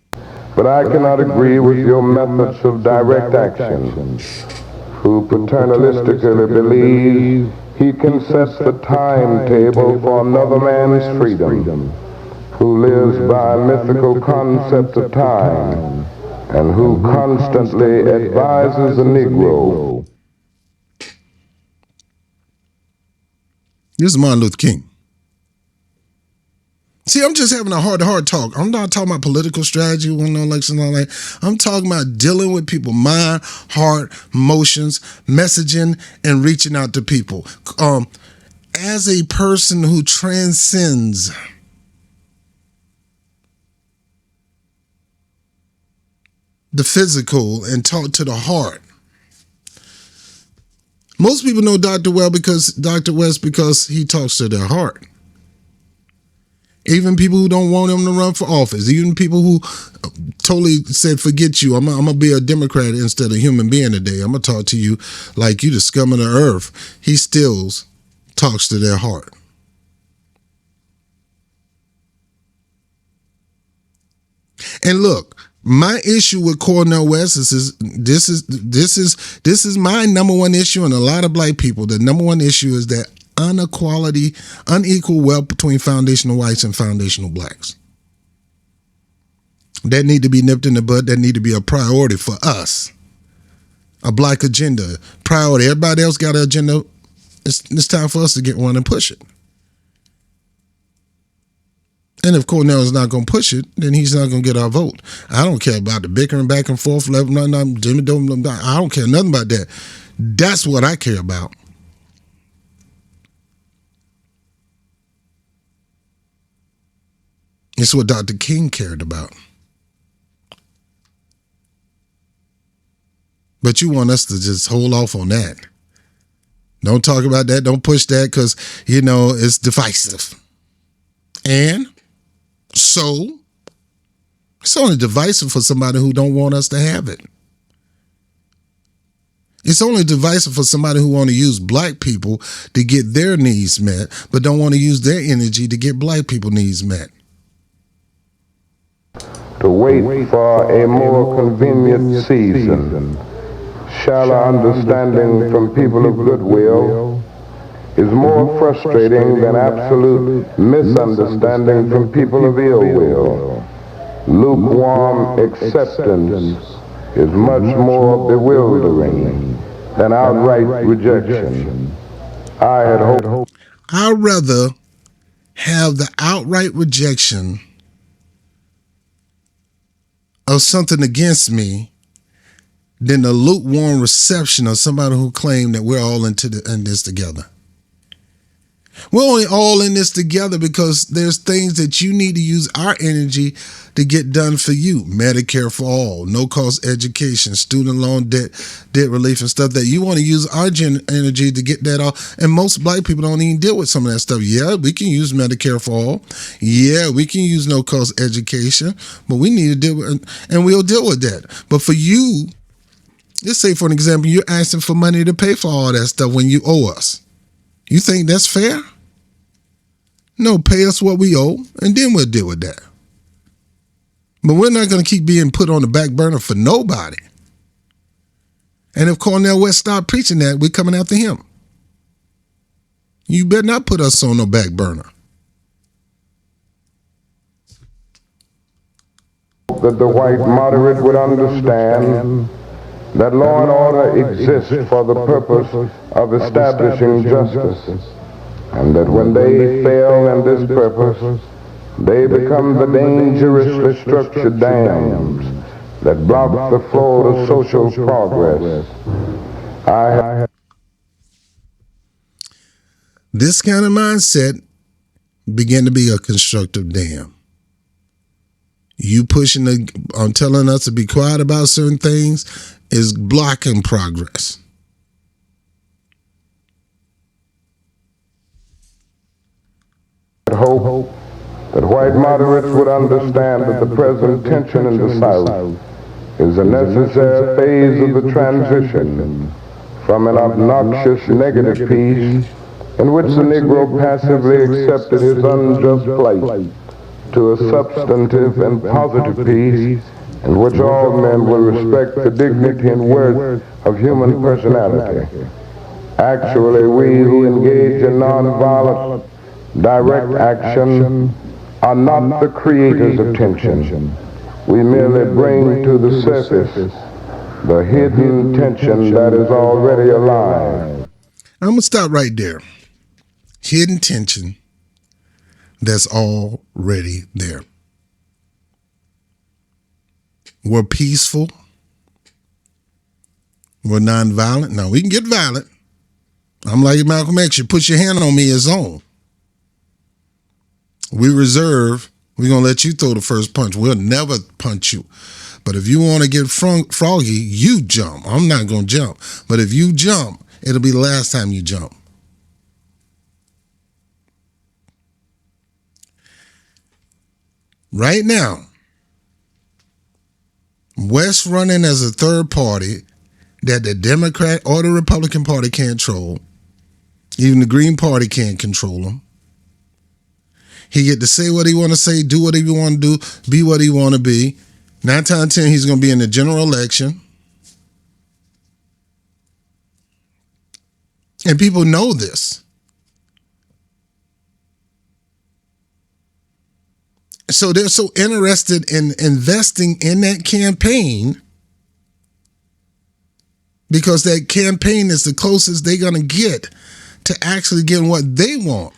but I cannot agree with your methods of direct action. Who paternalistically believes he can set the timetable for another man's freedom. Who lives by a mythical concept of time, and who constantly advises a Negro. This is Martin Luther King. See, I'm just having a heart-to-heart talk. I'm not talking about political strategy, no election, all that. I'm talking about dealing with people, mind, heart, emotions, messaging, and reaching out to people. As a person who transcends the physical and talk to the heart. Most people know Dr. West because he talks to their heart. Even people who don't want him to run for office, even people who totally said, forget you, I'm going to be a Democrat instead of a human being today. I'm going to talk to you like you the scum of the earth. He still talks to their heart. And look, my issue with Cornel West is this is my number one issue, and a lot of black people. The number one issue is that unequal wealth between foundational whites and foundational blacks. That need to be nipped in the bud. That need to be a priority for us. A black agenda priority. Everybody else got an agenda. It's time for us to get one and push it. And if Cornel is not going to push it, then he's not going to get our vote. I don't care about the bickering back and forth. I don't care nothing about that. That's what I care about. It's what Dr. King cared about. But you want us to just hold off on that. Don't talk about that. Don't push that because, it's divisive. And so it's only divisive for somebody who don't want us to have it. It's only divisive for somebody who want to use black people to get their needs met, but don't want to use their energy to get black people needs met. To wait for a more convenient season. Shallow understanding from people of goodwill is more frustrating than absolute misunderstanding from people of ill will. Lukewarm acceptance is much more bewildering than outright rejection. I had hoped. I'd rather have the outright rejection of something against me than the lukewarm reception of somebody who claimed that we're all in this together. We're only all in this together because there's things that you need to use our energy to get done for you. Medicare for all, no-cost education, student loan debt relief and stuff that you want to use our energy to get that off. And most black people don't even deal with some of that stuff. Yeah, we can use Medicare for all. Yeah, we can use no-cost education, but we need to deal with it, and we'll deal with that. But for you, let's say for an example, you're asking for money to pay for all that stuff when you owe us. You think that's fair? No, pay us what we owe, and then we'll deal with that. But we're not going to keep being put on the back burner for nobody. And if Cornel West start preaching that, we're coming after him. You better not put us on no back burner. That the white moderate would understand that law and order exists for the purpose of establishing justice, and that when they fail in this purpose, they become the dangerously structured dams that block the flow of social progress. This kind of mindset begin to be a constructive dam. You pushing on telling us to be quiet about certain things is blocking progress. I hope that white moderates would understand that the present tension in the South is a necessary phase of the transition from an obnoxious negative peace in which the Negro passively accepted his unjust plight to a substantive and positive peace in which all men will respect the dignity and worth of human personality. Actually, we who engage in nonviolent direct action are not the creators of tension. We merely bring to the surface the hidden tension that is already alive. I'm going to stop right there. Hidden tension that's already there. We're peaceful. We're nonviolent. Now, we can get violent. I'm like Malcolm X. You put your hand on me, it's on. We reserve. We're going to let you throw the first punch. We'll never punch you. But if you want to get froggy, you jump. I'm not going to jump. But if you jump, it'll be the last time you jump. Right now, West running as a third party that the Democrat or the Republican Party can't control. Even the Green Party can't control him. He get to say what he want to say, do what he want to do, be what he want to be. 9 times out of 10, he's going to be in the general election. And people know this. So they're so interested in investing in that campaign because that campaign is the closest they're going to get to actually getting what they want.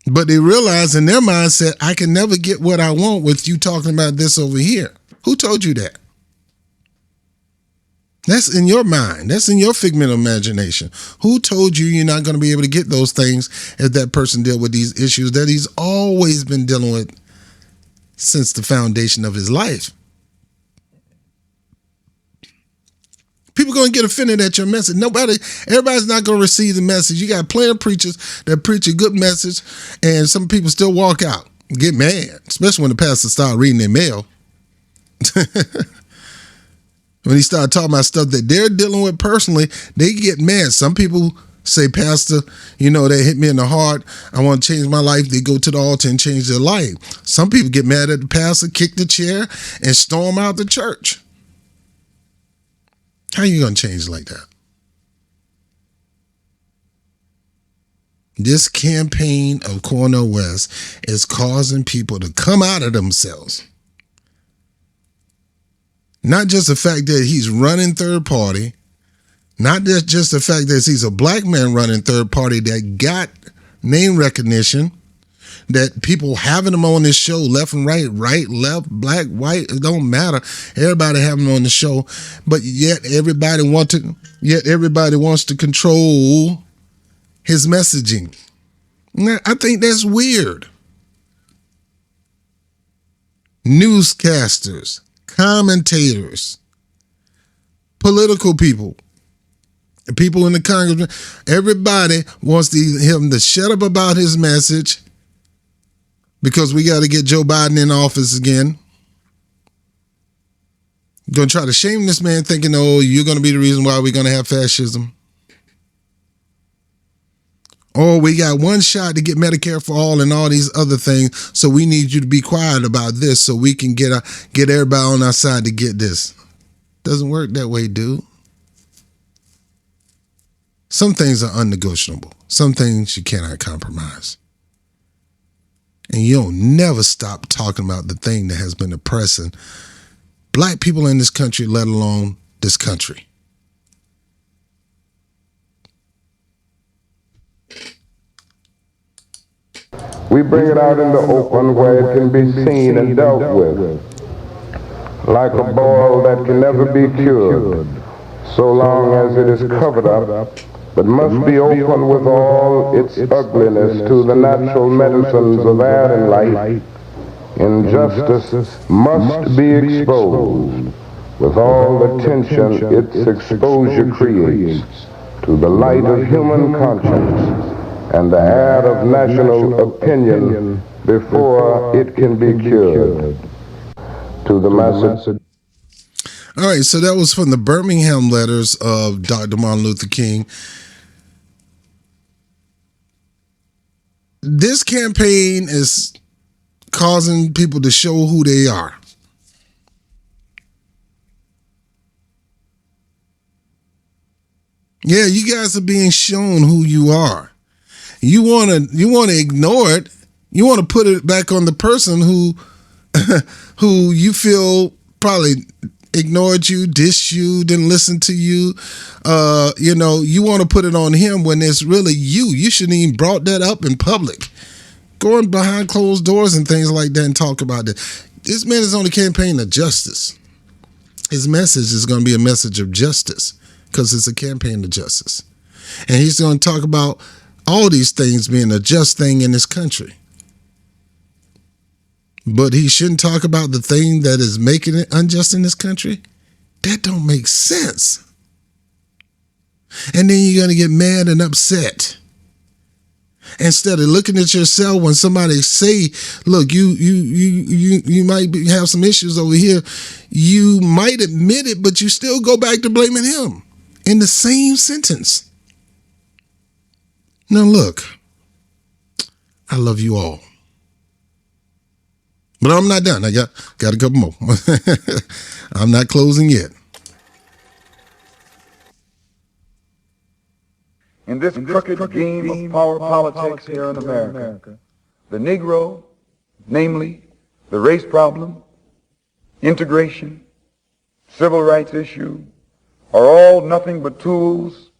But they realize in their mindset, I can never get what I want with you talking about this over here. Who told you that? That's in your mind. That's in your figment of imagination. Who told you you're not going to be able to get those things if that person dealt with these issues that he's always been dealing with since the foundation of his life? People going to get offended at your message. Everybody's not going to receive the message. You got plenty of preachers that preach a good message, and some people still walk out, get mad, especially when the pastor start reading their mail. When he started talking about stuff that they're dealing with personally, they get mad. Some people say, Pastor, they hit me in the heart. I want to change my life. They go to the altar and change their life. Some people get mad at the pastor, kick the chair, and storm out the church. How are you going to change like that? This campaign of Cornel West is causing people to come out of themselves. Not just the fact that he's running third party, not just the fact that he's a black man running third party that got name recognition, that people having him on this show, left and right, left, black, white, it don't matter. Everybody having him on the show, but yet everybody wants to control his messaging. Now, I think that's weird. Newscasters, commentators, political people, people in the Congress, everybody wants him to shut up about his message because we got to get Joe Biden in office again. Going to try to shame this man thinking, oh, you're going to be the reason why we're going to have fascism. Or we got one shot to get Medicare for all and all these other things, so we need you to be quiet about this so we can get everybody on our side to get this. Doesn't work that way, dude. Some things are unnegotiable. Some things you cannot compromise. And you'll never stop talking about the thing that has been oppressing black people in this country, let alone this country. We bring it out in the open where it can be seen and dealt with, like a boil that can never be cured, so long as it is covered up but must be open with all its ugliness to the natural medicines of air and light. Injustice must be exposed with all the tension its exposure creates to the light of human conscience and the air of national opinion before it can be cured. To the message. All right, so that was from the Birmingham letters of Dr. Martin Luther King. This campaign is causing people to show who they are. Yeah, you guys are being shown who you are. You want to ignore it. You want to put it back on the person who who you feel probably ignored you, dissed you, didn't listen to you. You want to put it on him when it's really you. You shouldn't even brought that up in public. Going behind closed doors and things like that and talk about that. This man is on the campaign of justice. His message is going to be a message of justice because it's a campaign of justice. And he's going to talk about all these things being a just thing in this country. But he shouldn't talk about the thing that is making it unjust in this country. That don't make sense. And then you're going to get mad and upset. Instead of looking at yourself when somebody say, look, you might have some issues over here. You might admit it, but you still go back to blaming him in the same sentence. Now, look, I love you all. But I'm not done. I got a couple more. I'm not closing yet. In this crooked game of power politics here in America, the Negro, namely the race problem, integration, civil rights issue, are all nothing but tools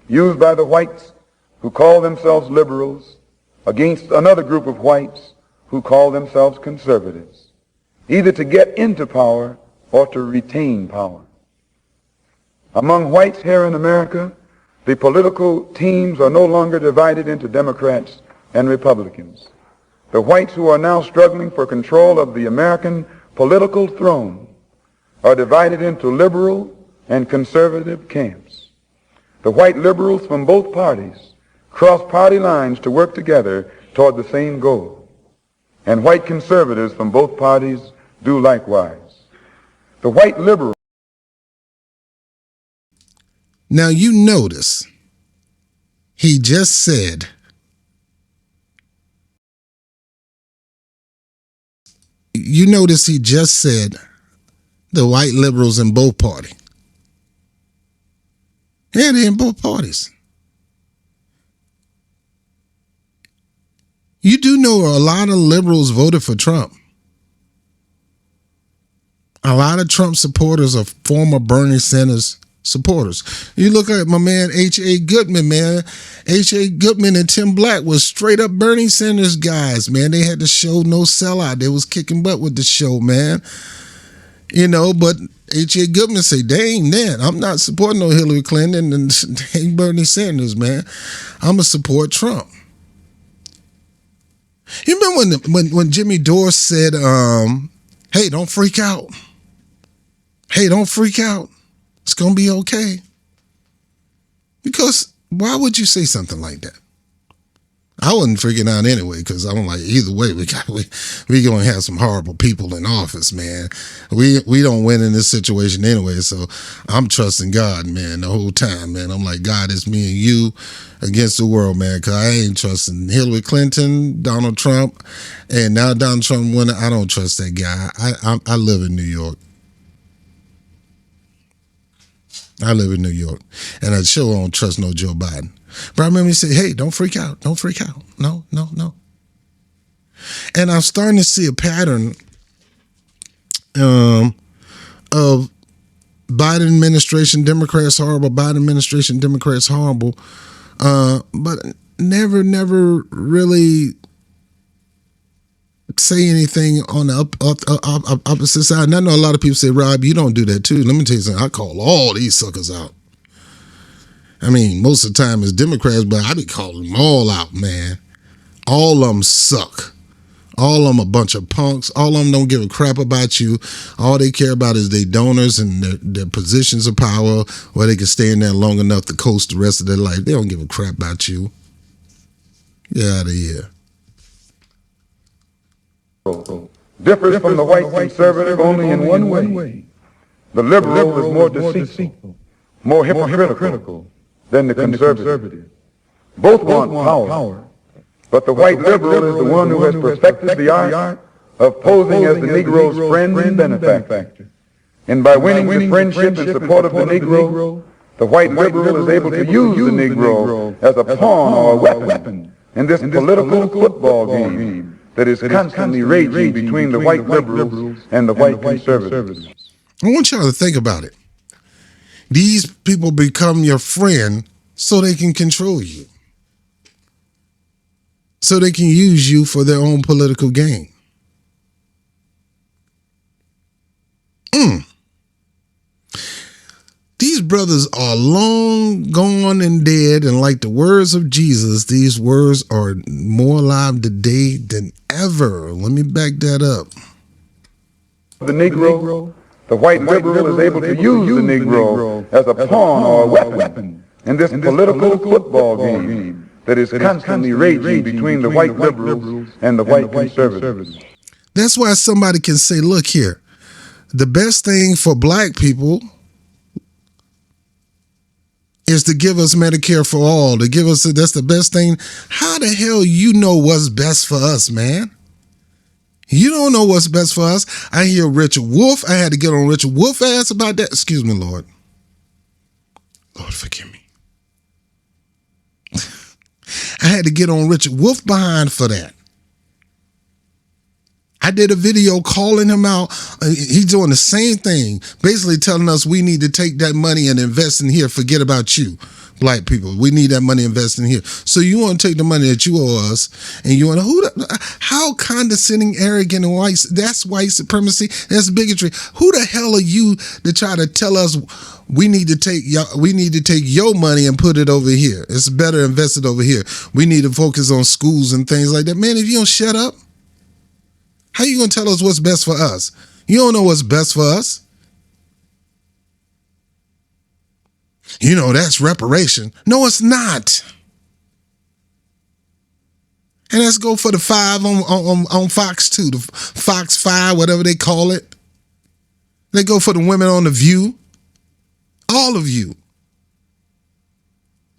used by the whites who call themselves liberals against another group of whites who call themselves conservatives, either to get into power or to retain power. Among whites here in America, the political teams are no longer divided into Democrats and Republicans. The whites who are now struggling for control of the American political throne are divided into liberal and conservative camps. The white liberals from both parties cross party lines to work together toward the same goal. And white conservatives from both parties do likewise. The white liberal. Now you notice he just said the white liberals in both parties. Yeah, they're in both parties. You do know a lot of liberals voted for Trump. A lot of Trump supporters are former Bernie Sanders supporters. You look at my man H.A. Goodman, man. H.A. Goodman and Tim Black was straight up Bernie Sanders guys, man. They had the show No Sellout. They was kicking butt with the show, man. But H.A. Goodman say, dang, man, I'm not supporting no Hillary Clinton and dang Bernie Sanders, man. I'm going to support Trump. You remember when Jimmy Dore said, hey, don't freak out. Hey, don't freak out. It's going to be okay. Because why would you say something like that? I wasn't freaking out anyway because I'm like, either way, we going to have some horrible people in office, man. We don't win in this situation anyway, so I'm trusting God, man, the whole time, man. I'm like, God, it's me and you against the world, man, because I ain't trusting Hillary Clinton, Donald Trump, and now Donald Trump winning. I don't trust that guy. I live in New York. I live in New York, and I sure don't trust no Joe Biden. But I remember he said, hey, don't freak out. Don't freak out. No. And I'm starting to see a pattern of Biden administration, Democrats horrible, Biden administration, Democrats horrible, but never really say anything on the opposite side. And I know a lot of people say, Rob, you don't do that too. Let me tell you something. I call all these suckers out. I mean, most of the time it's Democrats, but I be calling them all out, man. All of them suck. All of them a bunch of punks. All of them don't give a crap about you. All they care about is their donors and their positions of power, where they can stay in there long enough to coast the rest of their life. They don't give a crap about you. Get out of here. Differs from the white conservative only in one way. The liberal is more deceitful, more hypocritical than the conservative. Both want power, but the white liberal is the one who has perfected the art of posing as the Negro's friend and benefactor. And by winning the friendship and support of the Negro, the white liberal is able to use the Negro as a pawn or a weapon in this political football game that is constantly raging between the white liberals and the white conservatives. I want y'all to think about it. These people become your friend so they can control you. So they can use you for their own political gain. These brothers are long gone and dead, and like the words of Jesus, these words are more alive today than ever. Let me back that up. The Negro, the white liberal is able to use the Negro as a pawn or a weapon in this political football game that is constantly raging between the white liberals and the white conservatives. That's why somebody can say, look here, the best thing for black people is to give us Medicare for all, to give us, that's the best thing. How the hell you know what's best for us, man? You don't know what's best for us. I hear Richard Wolff. I had to get on Richard Wolff's ass about that. Excuse me, Lord. Lord, forgive me. I had to get on Richard Wolff behind for that. I did a video calling him out. He's doing the same thing, basically telling us we need to take that money and invest in here. Forget about you, black people. We need that money invested in here. So you want to take the money that you owe us, and you want to, how condescending, arrogant, and white, that's white supremacy, that's bigotry. Who the hell are you to try to tell us we need to take your money and put it over here? It's better invested over here. We need to focus on schools and things like that. Man, if you don't shut up, how you going to tell us what's best for us? You don't know what's best for us. You know, that's reparation. No, it's not. And let's go for the 5 on Fox 2, the Fox 5, whatever they call it. They go for the women on The View. All of you.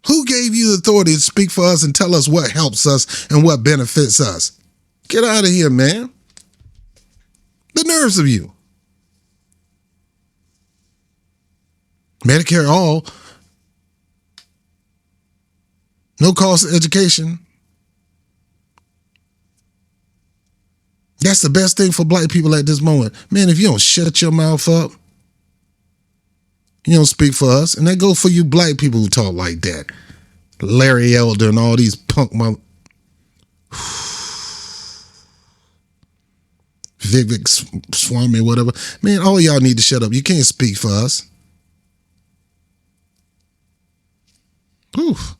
Who gave you the authority to speak for us and tell us what helps us and what benefits us? Get out of here, man. The nerves of you. Medicare all. No cost of education. That's the best thing for black people at this moment. Man, if you don't shut your mouth up, you don't speak for us. And that go for you black people who talk like that. Larry Elder and all these punk mother. Vivek Swami, whatever. Man, all y'all need to shut up. You can't speak for us. Oof.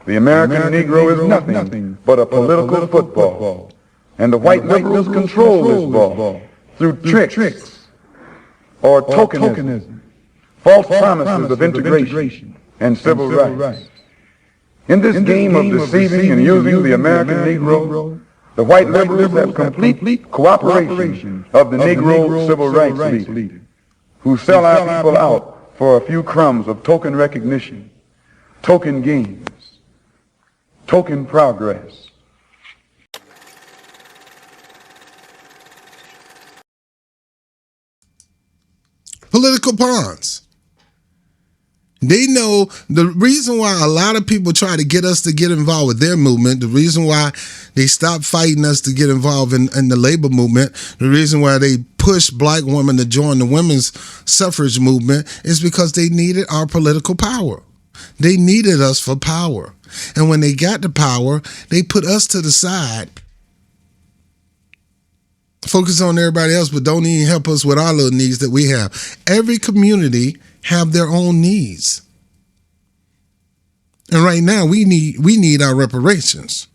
The American Negro is nothing but a political football. And the white liberals control this ball through tricks or tokenism, false promises of integration and civil rights. In this game of deceiving and using the American Negro, the white liberals have complete cooperation of the Negro civil rights leaders, who sell our people out for a few crumbs of token recognition, token gains, token progress. Political pawns. They know the reason why a lot of people try to get us to get involved with their movement, the reason why they stopped fighting us to get involved in the labor movement, the reason why they pushed black women to join the women's suffrage movement is because they needed our political power. They needed us for power. And when they got the power, they put us to the side, focus on everybody else, but don't even help us with our little needs that we have. Every community have their own needs. And right now we need our reparations.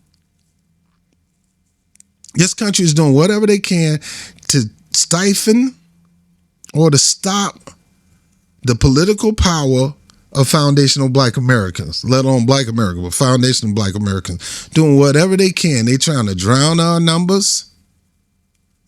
This country is doing whatever they can to stifle or to stop the political power of foundational Black Americans, let alone Black America, but foundational Black Americans, doing whatever they can. They trying to drown our numbers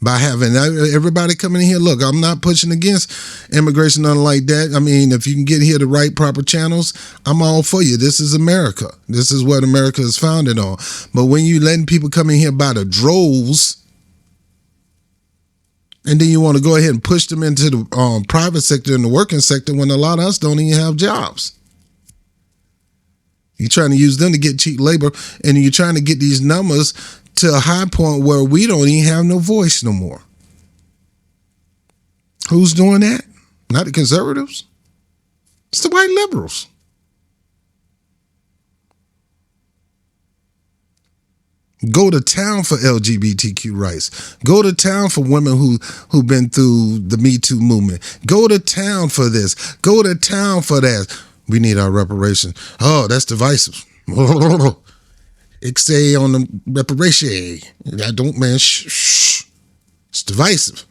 by having everybody coming in here. Look, I'm not pushing against immigration, nothing like that. I mean, if you can get here the right proper channels, I'm all for you. This is America. This is what America is founded on. But when you letting people come in here by the droves, and then you want to go ahead and push them into the private sector and the working sector when a lot of us don't even have jobs. You're trying to use them to get cheap labor, and you're trying to get these numbers to a high point where we don't even have no voice no more. Who's doing that? Not the conservatives. It's the white liberals. Go to town for LGBTQ rights. Go to town for women who've been through the Me Too movement. Go to town for this. Go to town for that. We need our reparations. Oh, that's divisive. It say on the reparation. I don't, man. Shh. It's divisive.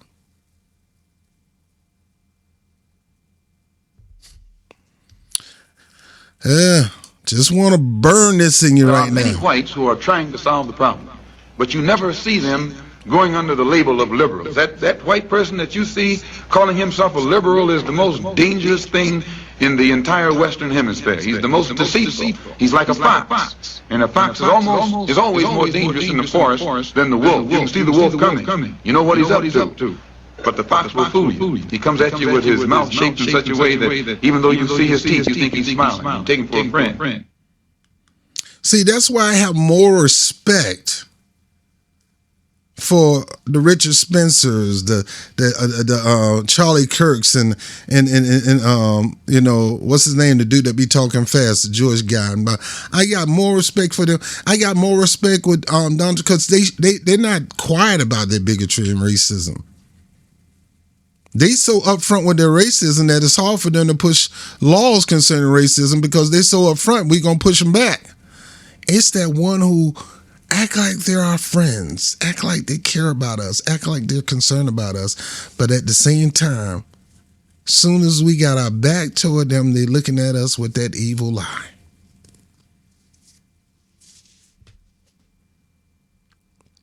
Yeah. Just want to burn this in you right now. There are many whites who are trying to solve the problem, but you never see them going under the label of liberals. That white person that you see calling himself a liberal is the most dangerous thing in the entire Western Hemisphere. He's the most deceitful. He's like a fox, and a fox is always more dangerous in the forest than the wolf. You can see the wolf coming. You know what he's up to. But the fox will fool you. He comes at you with his mouth shaped in such a way that even though you see his teeth, you think he's smiling. You take him for a friend. See, that's why I have more respect for the Richard Spencers, the Charlie Kirks, and you know, what's his name, the dude that be talking fast, the Jewish guy. I got more respect for them. I got more respect with Donald, because they're not quiet about their bigotry and racism. They so upfront with their racism that it's hard for them to push laws concerning racism, because they're so upfront, we're going to push them back. It's that one who act like they're our friends, act like they care about us, act like they're concerned about us, but at the same time, soon as we got our back toward them, they're looking at us with that evil eye.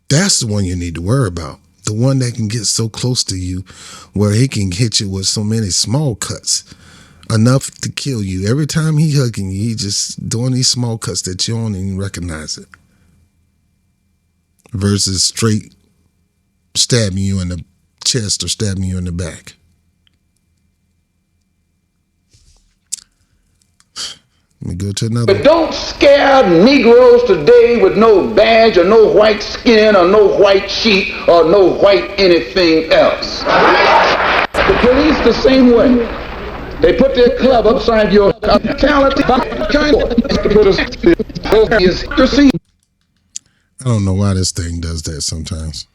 That's the one you need to worry about. The one that can get so close to you where he can hit you with so many small cuts, enough to kill you. Every time he hugging you, he just doing these small cuts that you don't even recognize it. Versus straight stabbing you in the chest or stabbing you in the back. Let me go to another. But don't scare Negroes today with no badge or no white skin or no white sheet or no white anything else. The police the same way. They put their club upside your mentality. I don't know why this thing does that sometimes.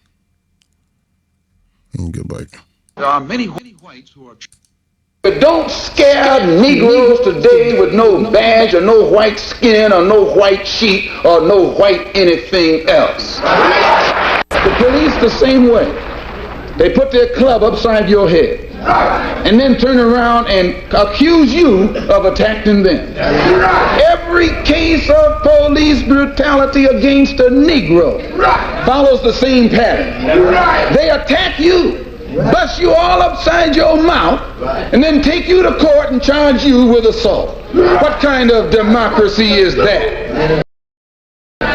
Let me go back. There are many whites who are... But don't scare Negroes today with no badge or no white skin or no white sheet or no white anything else. The police the same way. They put their club upside your head and then turn around and accuse you of attacking them. Every case of police brutality against a Negro follows the same pattern. They attack you, bust you all upside your mouth, and then take you to court and charge you with assault. What kind of democracy is that?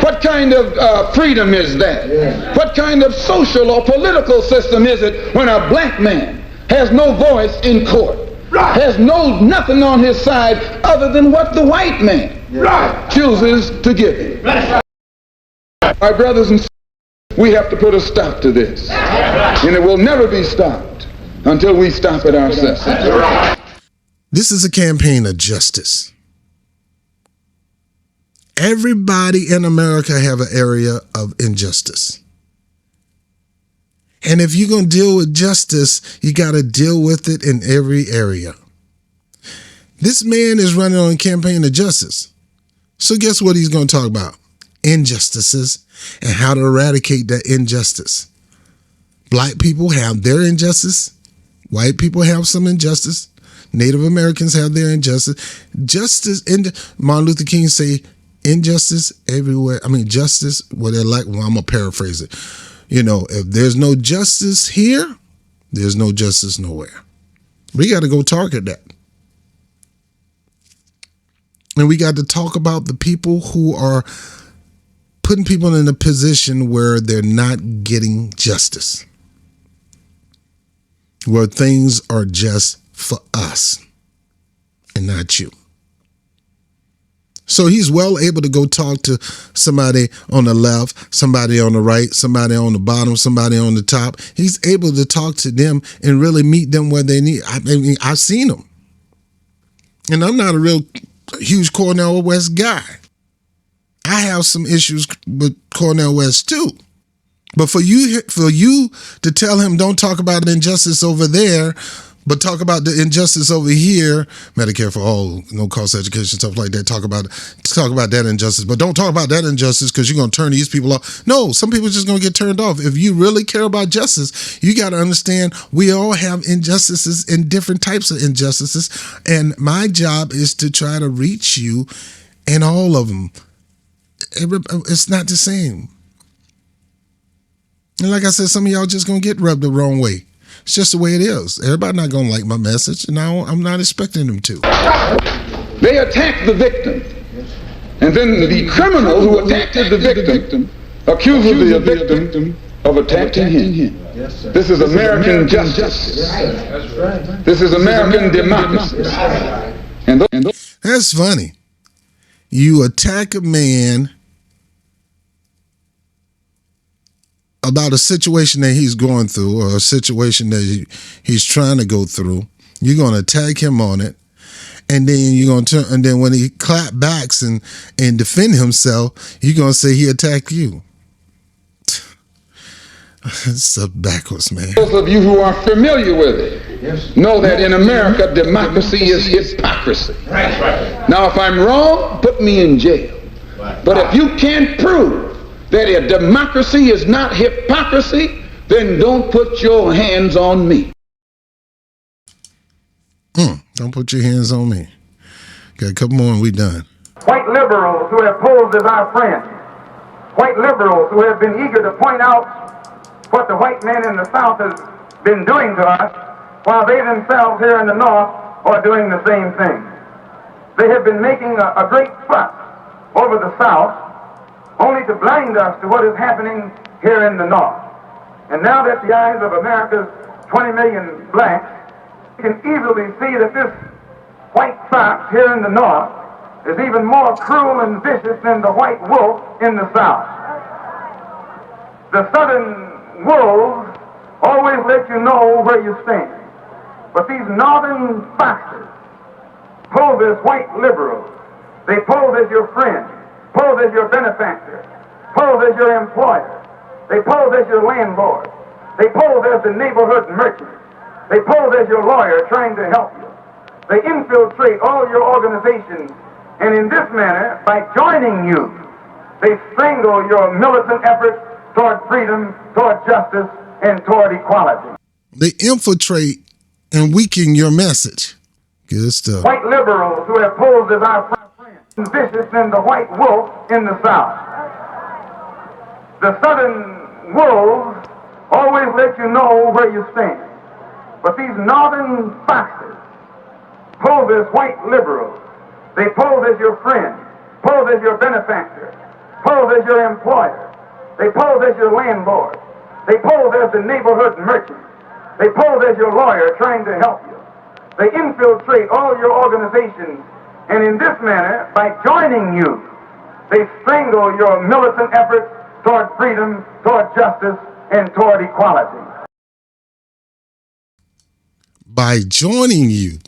What kind of freedom is that? What kind of social or political system is it when a black man has no voice in court, has nothing on his side other than what the white man chooses to give him? My brothers and sisters, we have to put a stop to this, and it will never be stopped until we stop it ourselves. This is a campaign of justice. Everybody in America have an area of injustice. And if you're going to deal with justice, you got to deal with it in every area. This man is running on a campaign of justice. So guess what he's going to talk about? Injustices and how to eradicate that injustice. Black people have their injustice. White people have some injustice. Native Americans have their injustice. Martin Luther King say injustice everywhere. I mean, justice, well, I'm going to paraphrase it. If there's no justice here, there's no justice nowhere. We got to go target that. And we got to talk about the people who are putting people in a position where they're not getting justice, where things are just for us and not you. So he's well able to go talk to somebody on the left, somebody on the right, somebody on the bottom, somebody on the top. He's able to talk to them and really meet them where they need. I mean, I've seen them. And I'm not a real huge Cornel West guy. I have some issues with Cornel West too. But for you to tell him don't talk about injustice over there, but talk about the injustice over here, Medicare for all, no cost education, stuff like that. Talk about that injustice, but don't talk about that injustice because you're going to turn these people off. No, some people are just going to get turned off. If you really care about justice, you got to understand we all have injustices and different types of injustices. And my job is to try to reach you in all of them. It's not the same. And like I said, some of y'all just going to get rubbed the wrong way. It's just the way it is. Everybody not going to like my message, and I'm not expecting them to. They attack the victim. And then the criminal who attacked the victim accuses the victim of attacking him. This is American justice. This is American democracy. That's funny. You attack a man about a situation that he's going through or a situation that he's trying to go through. You're going to attack him on it. And then you're going to turn, and then when he clap backs and defend himself, you're going to say he attacked you. It's so backwards, man. Those of you who are familiar with it know that in America, democracy is hypocrisy. Now, if I'm wrong, put me in jail. But if you can't prove that a democracy is not hypocrisy, then don't put your hands on me. Don't put your hands on me. Got a couple more and we done. White liberals who have posed as our friends, white liberals who have been eager to point out what the white man in the South has been doing to us, while they themselves here in the North are doing the same thing. They have been making a great fuss over the South, only to blind us to what is happening here in the North. And now that the eyes of America's 20 million blacks can easily see that this white fox here in the North is even more cruel and vicious than the white wolf in the South. The Southern wolves always let you know where you stand. But these Northern foxes pose as white liberals. They pose as your friend, pose as your benefactor, pose as your employer. They pose as your landlord. They pose as the neighborhood merchant. They pose as your lawyer trying to help you. They infiltrate all your organizations, and in this manner, by joining you, they strangle your militant efforts toward freedom, toward justice, and toward equality. They infiltrate and weaken your message. Good stuff. White liberals who have posed as our friends, vicious than the white wolf in the South. The Southern wolves always let you know where you stand. But these Northern foxes pose as white liberals. They pose as your friend, pose as your benefactor, pose as your employer. They pose as your landlord. They pose as the neighborhood merchant. They pose as your lawyer trying to help you. They infiltrate all your organizations, and in this manner, by joining you, they strangle your militant efforts toward freedom, toward justice, and toward equality. By joining you,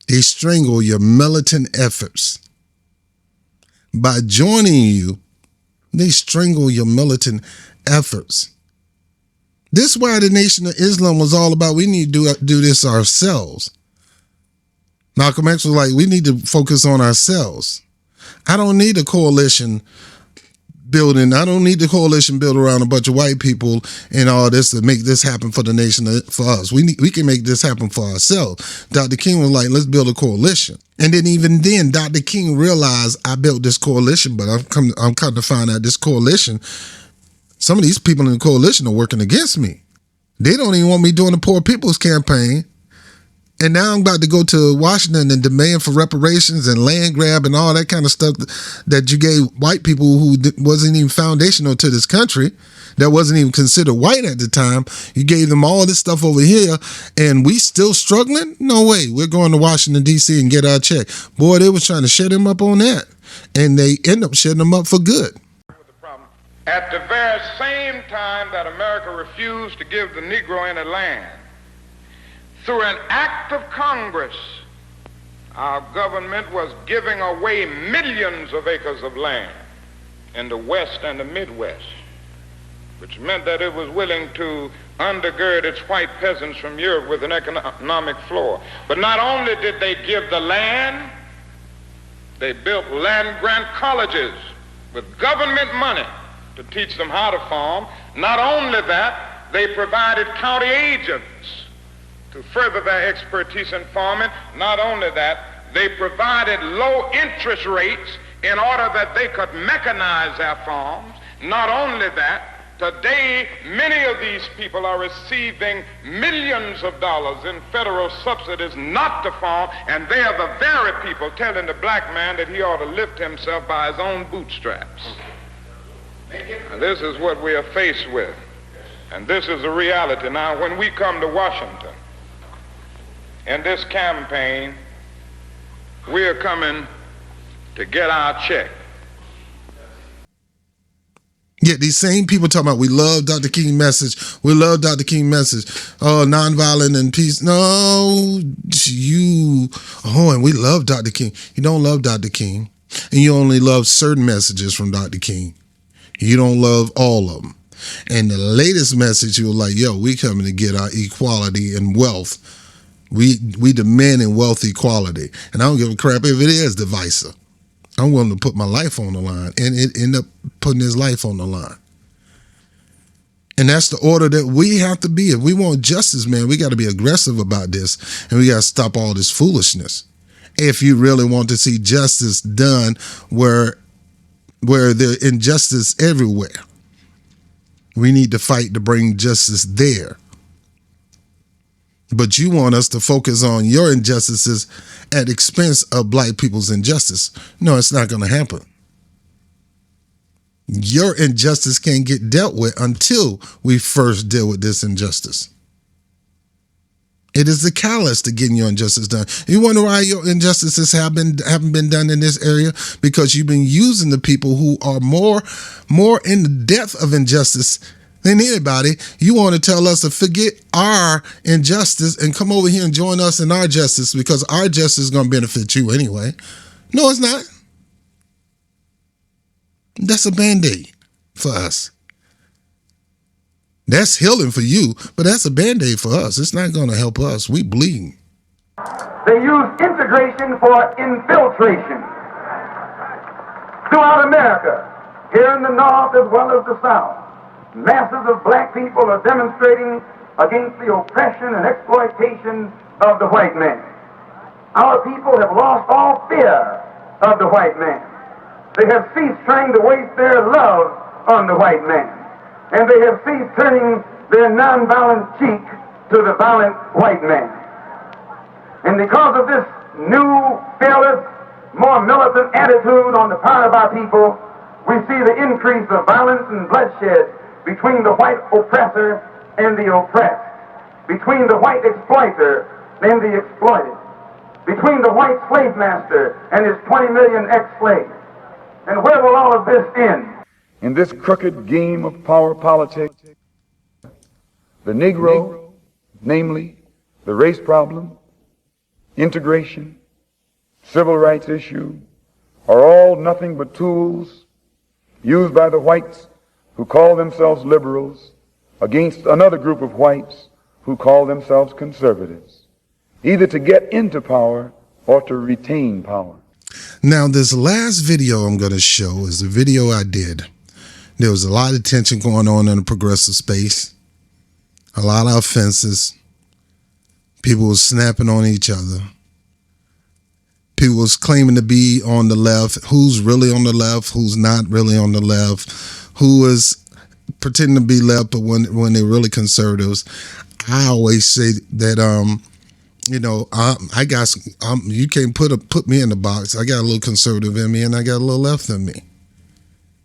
they strangle your militant efforts. By joining you, they strangle your militant efforts. This is why the Nation of Islam was all about, we need to do this ourselves. Malcolm X was like, we need to focus on ourselves. I don't need a coalition building. I don't need the coalition built around a bunch of white people and all this to make this happen for the nation, for us. We can make this happen for ourselves. Dr. King was like, let's build a coalition. And then even then, Dr. King realized I built this coalition, but I'm come to find out this coalition, some of these people in the coalition are working against me. They don't even want me doing the Poor People's Campaign. And now I'm about to go to Washington and demand for reparations and land grab and all that kind of stuff that you gave white people who wasn't even foundational to this country, that wasn't even considered white at the time. You gave them all this stuff over here, and we still struggling? No way. We're going to Washington, D.C. and get our check. Boy, they was trying to shut him up on that, and they end up shutting him up for good. At the very same time that America refused to give the Negro any land, through an act of Congress, our government was giving away millions of acres of land in the West and the Midwest, which meant that it was willing to undergird its white peasants from Europe with an economic floor. But not only did they give the land, they built land grant colleges with government money to teach them how to farm. Not only that, they provided county agents to further their expertise in farming. Not only that, they provided low interest rates in order that they could mechanize their farms. Not only that, today many of these people are receiving millions of dollars in federal subsidies not to farm, and they are the very people telling the black man that he ought to lift himself by his own bootstraps. And this is what we are faced with, and this is the reality. Now, when we come to Washington, in this campaign, we are coming to get our check. Yeah, these same people talking about we love Dr. King's message. We love Dr. King's message. Oh, nonviolent and peace. No, and we love Dr. King. You don't love Dr. King. And you only love certain messages from Dr. King. You don't love all of them. And the latest message, you were like, yo, we coming to get our equality and wealth. We demanding wealth equality. And I don't give a crap if it is divisive. I'm willing to put my life on the line, and it end up putting his life on the line. And that's the order that we have to be. If we want justice, man, we got to be aggressive about this, and we got to stop all this foolishness. If you really want to see justice done where there's injustice everywhere, we need to fight to bring justice there. But you want us to focus on your injustices at expense of black people's injustice. No, it's not going to happen. Your injustice can't get dealt with until we first deal with this injustice. It is the catalyst to getting your injustice done. You wonder why your injustices haven't been done in this area? Because you've been using the people who are more in the depth of injustice than anybody. You want to tell us to forget our injustice and come over here and join us in our justice because our justice is going to benefit you anyway. No, it's not. That's a Band-Aid for us. That's healing for you, but that's a Band-Aid for us. It's not going to help us. We bleeding. They use integration for infiltration throughout America, here in the North as well as the South. Masses of black people are demonstrating against the oppression and exploitation of the white man. Our people have lost all fear of the white man. They have ceased trying to waste their love on the white man. And they have ceased turning their nonviolent cheek to the violent white man. And because of this new, fearless, more militant attitude on the part of our people, we see the increase of violence and bloodshed between the white oppressor and the oppressed, between the white exploiter and the exploited, between the white slave master and his 20 million ex-slaves. And where will all of this end? In this crooked game of power politics, the Negro, namely the race problem, integration, civil rights issue, are all nothing but tools used by the whites who call themselves liberals against another group of whites who call themselves conservatives, either to get into power or to retain power. Now, this last video I'm going to show is a video I did. There was a lot of tension going on in the progressive space, a lot of offenses. People were snapping on each other. People was claiming to be on the left. Who's really on the left? Who's not really on the left? Who is pretending to be left, but when they're really conservatives. I always say that I got you can't put me in the box. I got a little conservative in me, and I got a little left in me.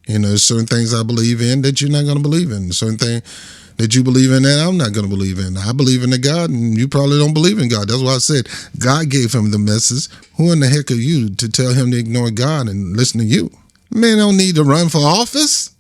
There's certain things I believe in that you're not going to believe in. Certain things that you believe in that I'm not going to believe in. I believe in the God, and you probably don't believe in God. That's why I said God gave him the message. Who in the heck are you to tell him to ignore God and listen to you? The man don't need to run for office.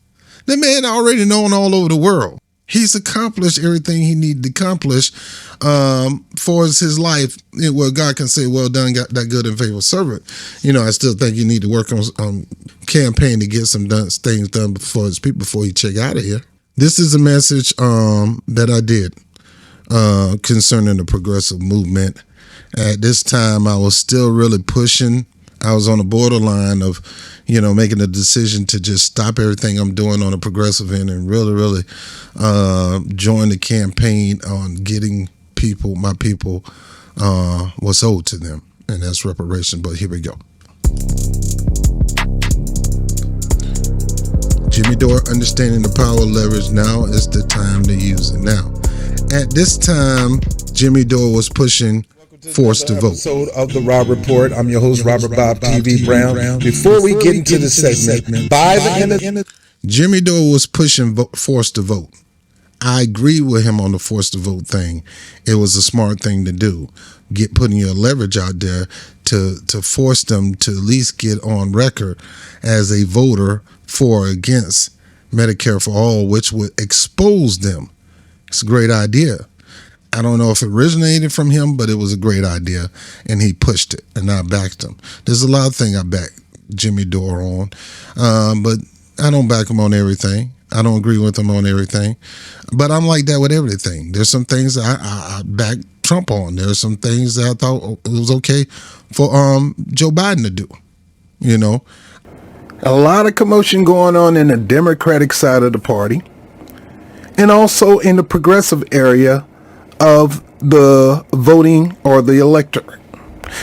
The man already known all over the world. He's accomplished everything he needed to accomplish for his life. Well, God can say, well done, got that good and faithful servant. I still think you need to work on campaign to get some things done before his people before you check out of here. This is a message that I did concerning the progressive movement. At this time, I was still really pushing. I was on the borderline of, making a decision to just stop everything I'm doing on the progressive end and really join the campaign on getting my people, what's owed to them. And that's reparation. But here we go. Jimmy Dore, understanding the power of leverage. Now is the time to use it. Now, at this time, Jimmy Dore was pushing forced to vote. Episode of the Rob Report. I'm your host, Robert Bob TV Brown. Before we get into the segment, by the end of Jimmy Dore was pushing forced to vote. I agree with him on the forced to vote thing. It was a smart thing to do. Putting your leverage out there to force them to at least get on record as a voter for or against Medicare for All, which would expose them. It's a great idea. I don't know if it originated from him, but it was a great idea, and he pushed it, and I backed him. There's a lot of things I back Jimmy Dore on, but I don't back him on everything. I don't agree with him on everything, but I'm like that with everything. There's some things I back Trump on. There's some things that I thought it was okay for Joe Biden to do, a lot of commotion going on in the Democratic side of the party, and also in the progressive area of the voting or the electorate.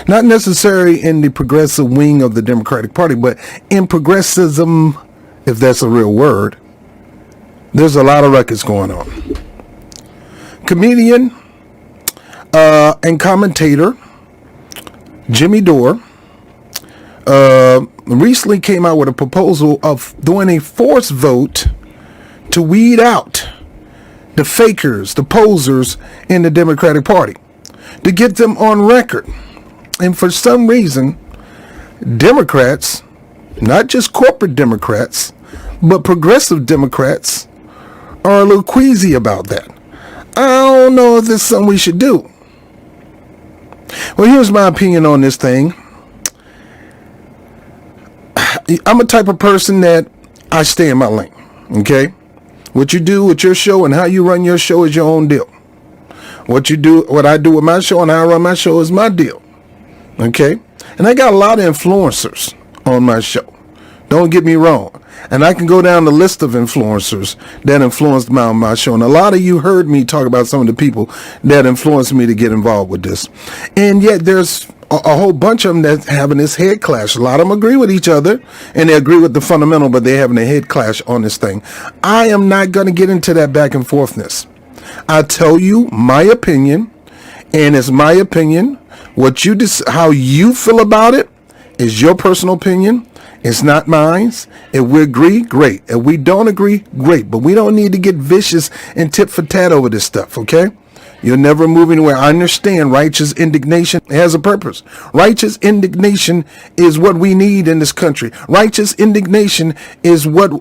Not necessarily in the progressive wing of the Democratic Party, but in progressivism, if that's a real word. There's a lot of records going on. Comedian and commentator Jimmy Dore recently came out with a proposal of doing a forced vote to weed out the fakers, the posers in the Democratic Party, to get them on record. And for some reason, Democrats, not just corporate Democrats, but progressive Democrats, are a little queasy about that. I don't know if this is something we should do. Well, here's my opinion on this thing. I'm a type of person that I stay in my lane, okay? What you do with your show and how you run your show is your own deal. What I do with my show and how I run my show is my deal. Okay? And I got a lot of influencers on my show. Don't get me wrong. And I can go down the list of influencers that influenced me on my show. And a lot of you heard me talk about some of the people that influenced me to get involved with this. And yet there's a whole bunch of them that's having this head clash. A lot of them agree with each other and they agree with the fundamental, but they're having a head clash on this thing. I am not going to get into that back and forthness. I tell you my opinion, and it's my opinion. How you feel about it is your personal opinion. It's not mine. If we agree, great. If we don't agree, great. But we don't need to get vicious and tit for tat over this stuff, okay? You'll never move anywhere. I understand righteous indignation has a purpose. Righteous indignation is what we need in this country. Righteous indignation is what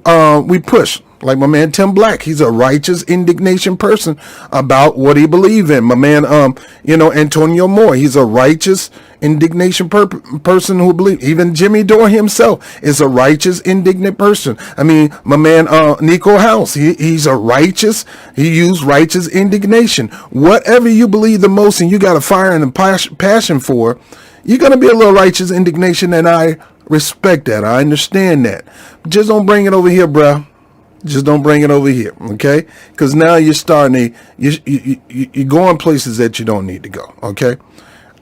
we push. Like my man Tim Black, he's a righteous indignation person about what he believes in. My man, Antonio Moore, he's a righteous indignation person who believes. Even Jimmy Dore himself is a righteous indignant person. I mean, my man Nico House, he's a righteous. He used righteous indignation. Whatever you believe the most, and you got a fire and a passion for, you're going to be a little righteous indignation, and I respect that. I understand that. Just don't bring it over here, bro. Just don't bring it over here, okay? Because now you're starting to, you're going places that you don't need to go, okay?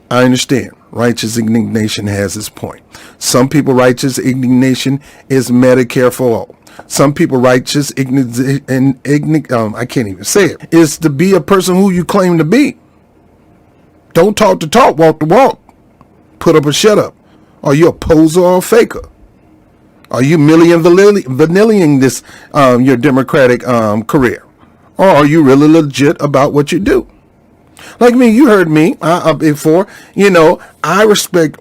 I understand. Righteous indignation has its point. Some people, righteous indignation is Medicare for all. Some people, righteous I can't even say it, is to be a person who you claim to be. Don't talk the talk, walk the walk. Put up or shut up. Are you a poser or a faker? Are you vanilling this, your Democratic career? Or are you really legit about what you do? Like me, you heard me before. I respect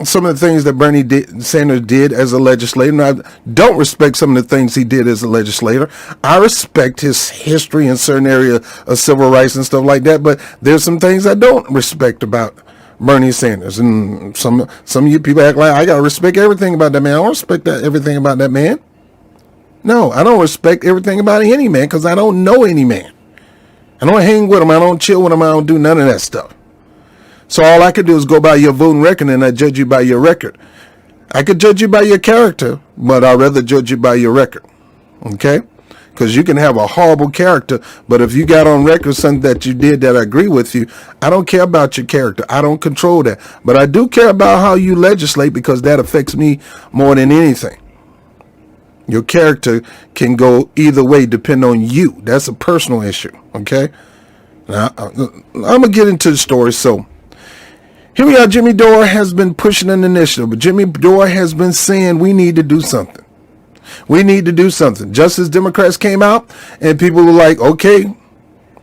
some of the things that Bernie Sanders did as a legislator, and I don't respect some of the things he did as a legislator. I respect his history in certain areas of civil rights and stuff like that, but there's some things I don't respect about Bernie Sanders. And some of you people act like I gotta respect everything about that man. I don't respect everything about that man. No, I don't respect everything about any man because I don't know any man. I don't hang with him. I don't chill with him. I don't do none of that stuff. So all I could do is go by your voting record, and I judge you by your record. I could judge you by your character, but I'd rather judge you by your record. Okay? Because you can have a horrible character, but if you got on record something that you did that I agree with you, I don't care about your character. I don't control that. But I do care about how you legislate, because that affects me more than anything. Your character can go either way depending on you. That's a personal issue. Okay? Now, I'm going to get into the story. So, here we are. Jimmy Dore has been pushing an initiative, but Jimmy Dore has been saying we need to do something. We need to do something. Justice Democrats came out and people were like, okay.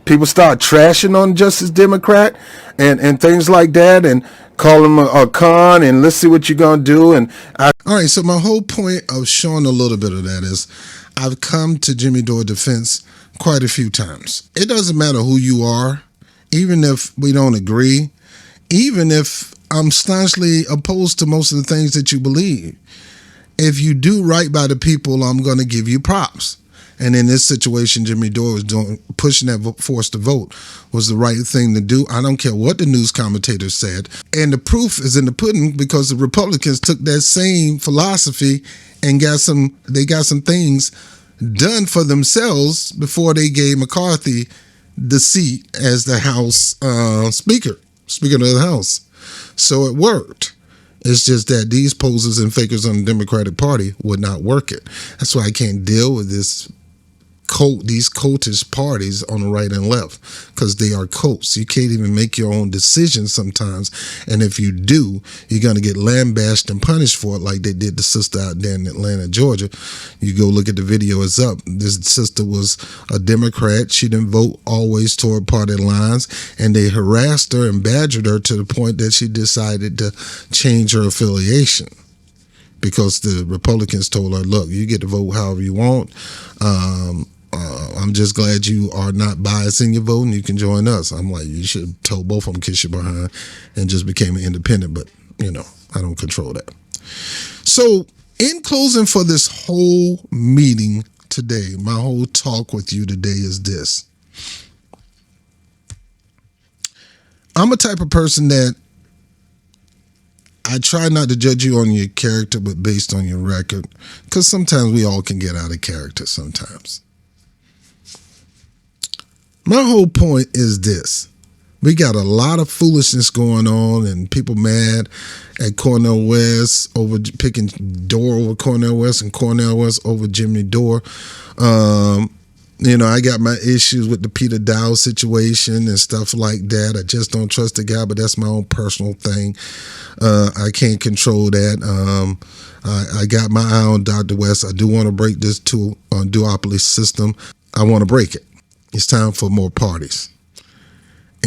People start trashing on Justice Democrat and things like that, and call him a con, and let's see what you're going to do. All right, so my whole point of showing a little bit of that is I've come to Jimmy Dore defense quite a few times. It doesn't matter who you are, even if we don't agree, even if I'm staunchly opposed to most of the things that you believe. If you do right by the people, I'm going to give you props. And in this situation, Jimmy Dore was pushing that force to vote was the right thing to do. I don't care what the news commentators said. And the proof is in the pudding, because the Republicans took that same philosophy and got some things done for themselves before they gave McCarthy the seat as the House Speaker of the House. So it worked. It's just that these posers and fakers on the Democratic Party would not work it. That's why I can't deal with these cultish parties on the right and left, because they are cults. You can't even make your own decisions sometimes, and if you do, you're going to get lambasted and punished for it, like they did the sister out there in Atlanta, Georgia. You go look at the video, it's up. This sister was a Democrat. She didn't vote always toward party lines, and they harassed her and badgered her to the point that she decided to change her affiliation, because the Republicans told her, look, you get to vote however you want. I'm just glad you are not biased in your vote and you can join us. I'm like, you should have told both of them kiss your behind and just became an independent, but I don't control that. So in closing for this whole meeting today, my whole talk with you today is this. I'm a type of person that I try not to judge you on your character, but based on your record, because sometimes we all can get out of character sometimes. My whole point is this. We got a lot of foolishness going on and people mad at Cornel West over picking Dore over Cornel West and Cornel West over Jimmy Dore. I got my issues with the Peter Dow situation and stuff like that. I just don't trust the guy, but that's my own personal thing. I can't control that. I got my eye on Dr. West. I do want to break this duopoly system. I want to break it. It's time for more parties.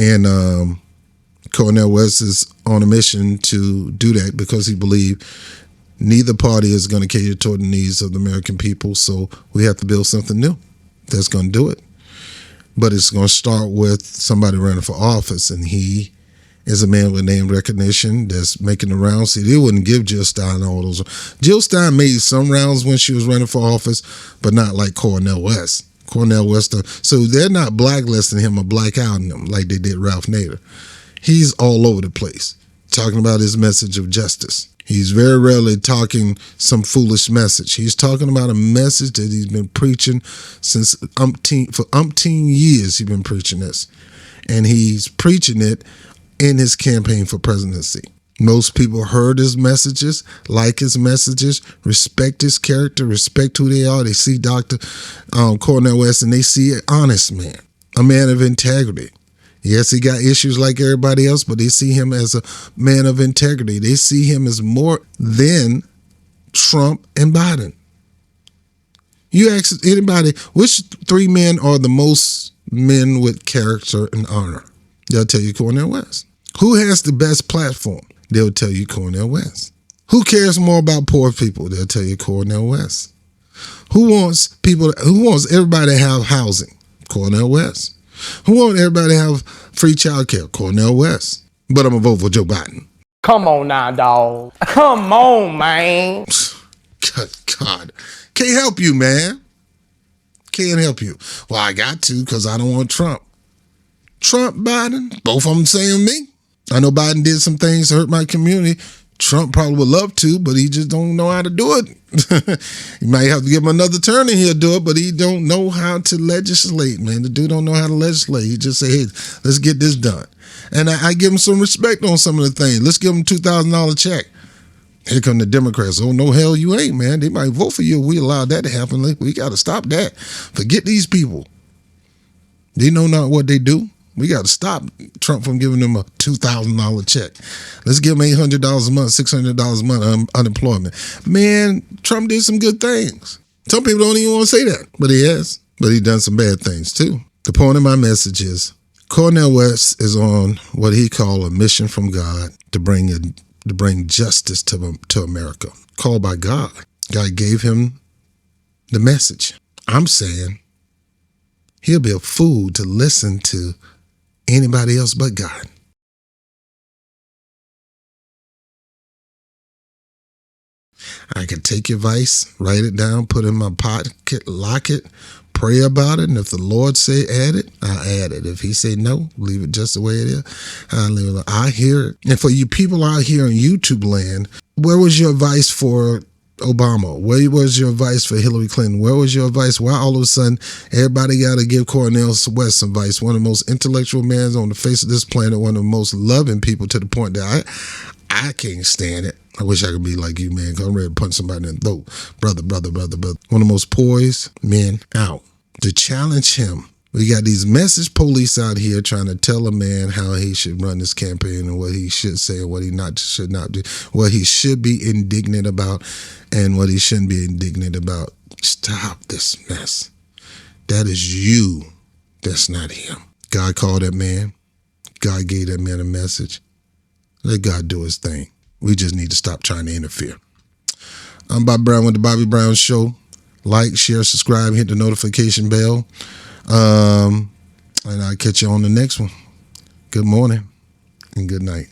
And Cornel West is on a mission to do that because he believes neither party is going to cater toward the needs of the American people. So we have to build something new that's going to do it. But it's going to start with somebody running for office, and he is a man with name recognition that's making the rounds. See, they wouldn't give Jill Stein all those. Jill Stein made some rounds when she was running for office, but not like Cornel West. Cornel West. So they're not blacklisting him or blackouting him like they did Ralph Nader. He's all over the place. talking about his message of justice. He's very rarely talking some foolish message. He's talking about a message that he's been preaching since for umpteen years. He's been preaching this, and he's preaching it in his campaign for presidency. Most people heard his messages, like his messages, respect his character, respect who they are. They see Dr. Cornel West, and they see an honest man, a man of integrity. Yes, he got issues like everybody else, but they see him as a man of integrity. They see him as more than Trump and Biden. You ask anybody, which three men are the most men with character and honor? They'll tell you Cornel West. Who has the best platform? They'll tell you Cornel West. Who cares more about poor people? They'll tell you Cornel West. Who wants everybody to have housing? Cornel West. Who wants everybody to have free child care? Cornel West. But I'm going to vote for Joe Biden. Come on now, dog. Come on, man. God. Can't help you, man. Can't help you. Well, I got to because I don't want Trump. Trump, Biden, both of them saying me. I know Biden did some things to hurt my community. Trump probably would love to, but he just don't know how to do it. You might have to give him another term and he'll do it, but he don't know how to legislate, man. The dude don't know how to legislate. He just say, hey, let's get this done. And I give him some respect on some of the things. Let's give him a $2,000 check. Here come the Democrats. Oh, no, hell you ain't, man. They might vote for you if we allow that to happen. We got to stop that. Forget these people. They know not what they do. We got to stop Trump from giving them a $2,000 check. Let's give them $800 a month, $600 a month unemployment. Man, Trump did some good things. Some people don't even want to say that, but he has. But he done some bad things too. The point of my message is Cornel West is on what he called a mission from God to bring justice to America. Called by God. God gave him the message. I'm saying he'll be a fool to listen to anybody else but God. I can take your advice, write it down, put it in my pocket, lock it, pray about it, and if the Lord say add it, I add it. If he say no, leave it just the way it is. I hear it. And for you people out here in YouTube land, where was your advice for Obama? Where was your advice for Hillary Clinton? Where was your advice? Why all of a sudden everybody got to give Cornel West some advice? One of the most intellectual men on the face of this planet, one of the most loving people to the point that I can't stand it. I wish I could be like you, man, because I'm ready to punch somebody in the throat. Brother. One of the most poised men out. To challenge him, we got these message police out here trying to tell a man how he should run this campaign and what he should say and what he should not do, what he should be indignant about and what he shouldn't be indignant about. Stop this mess. That is you. That's not him. God called that man. God gave that man a message. Let God do his thing. We just need to stop trying to interfere. I'm Bobby Brown with the Bobby Brown Show. Like, share, subscribe, hit the notification bell. And I'll catch you on the next one. Good morning and good night.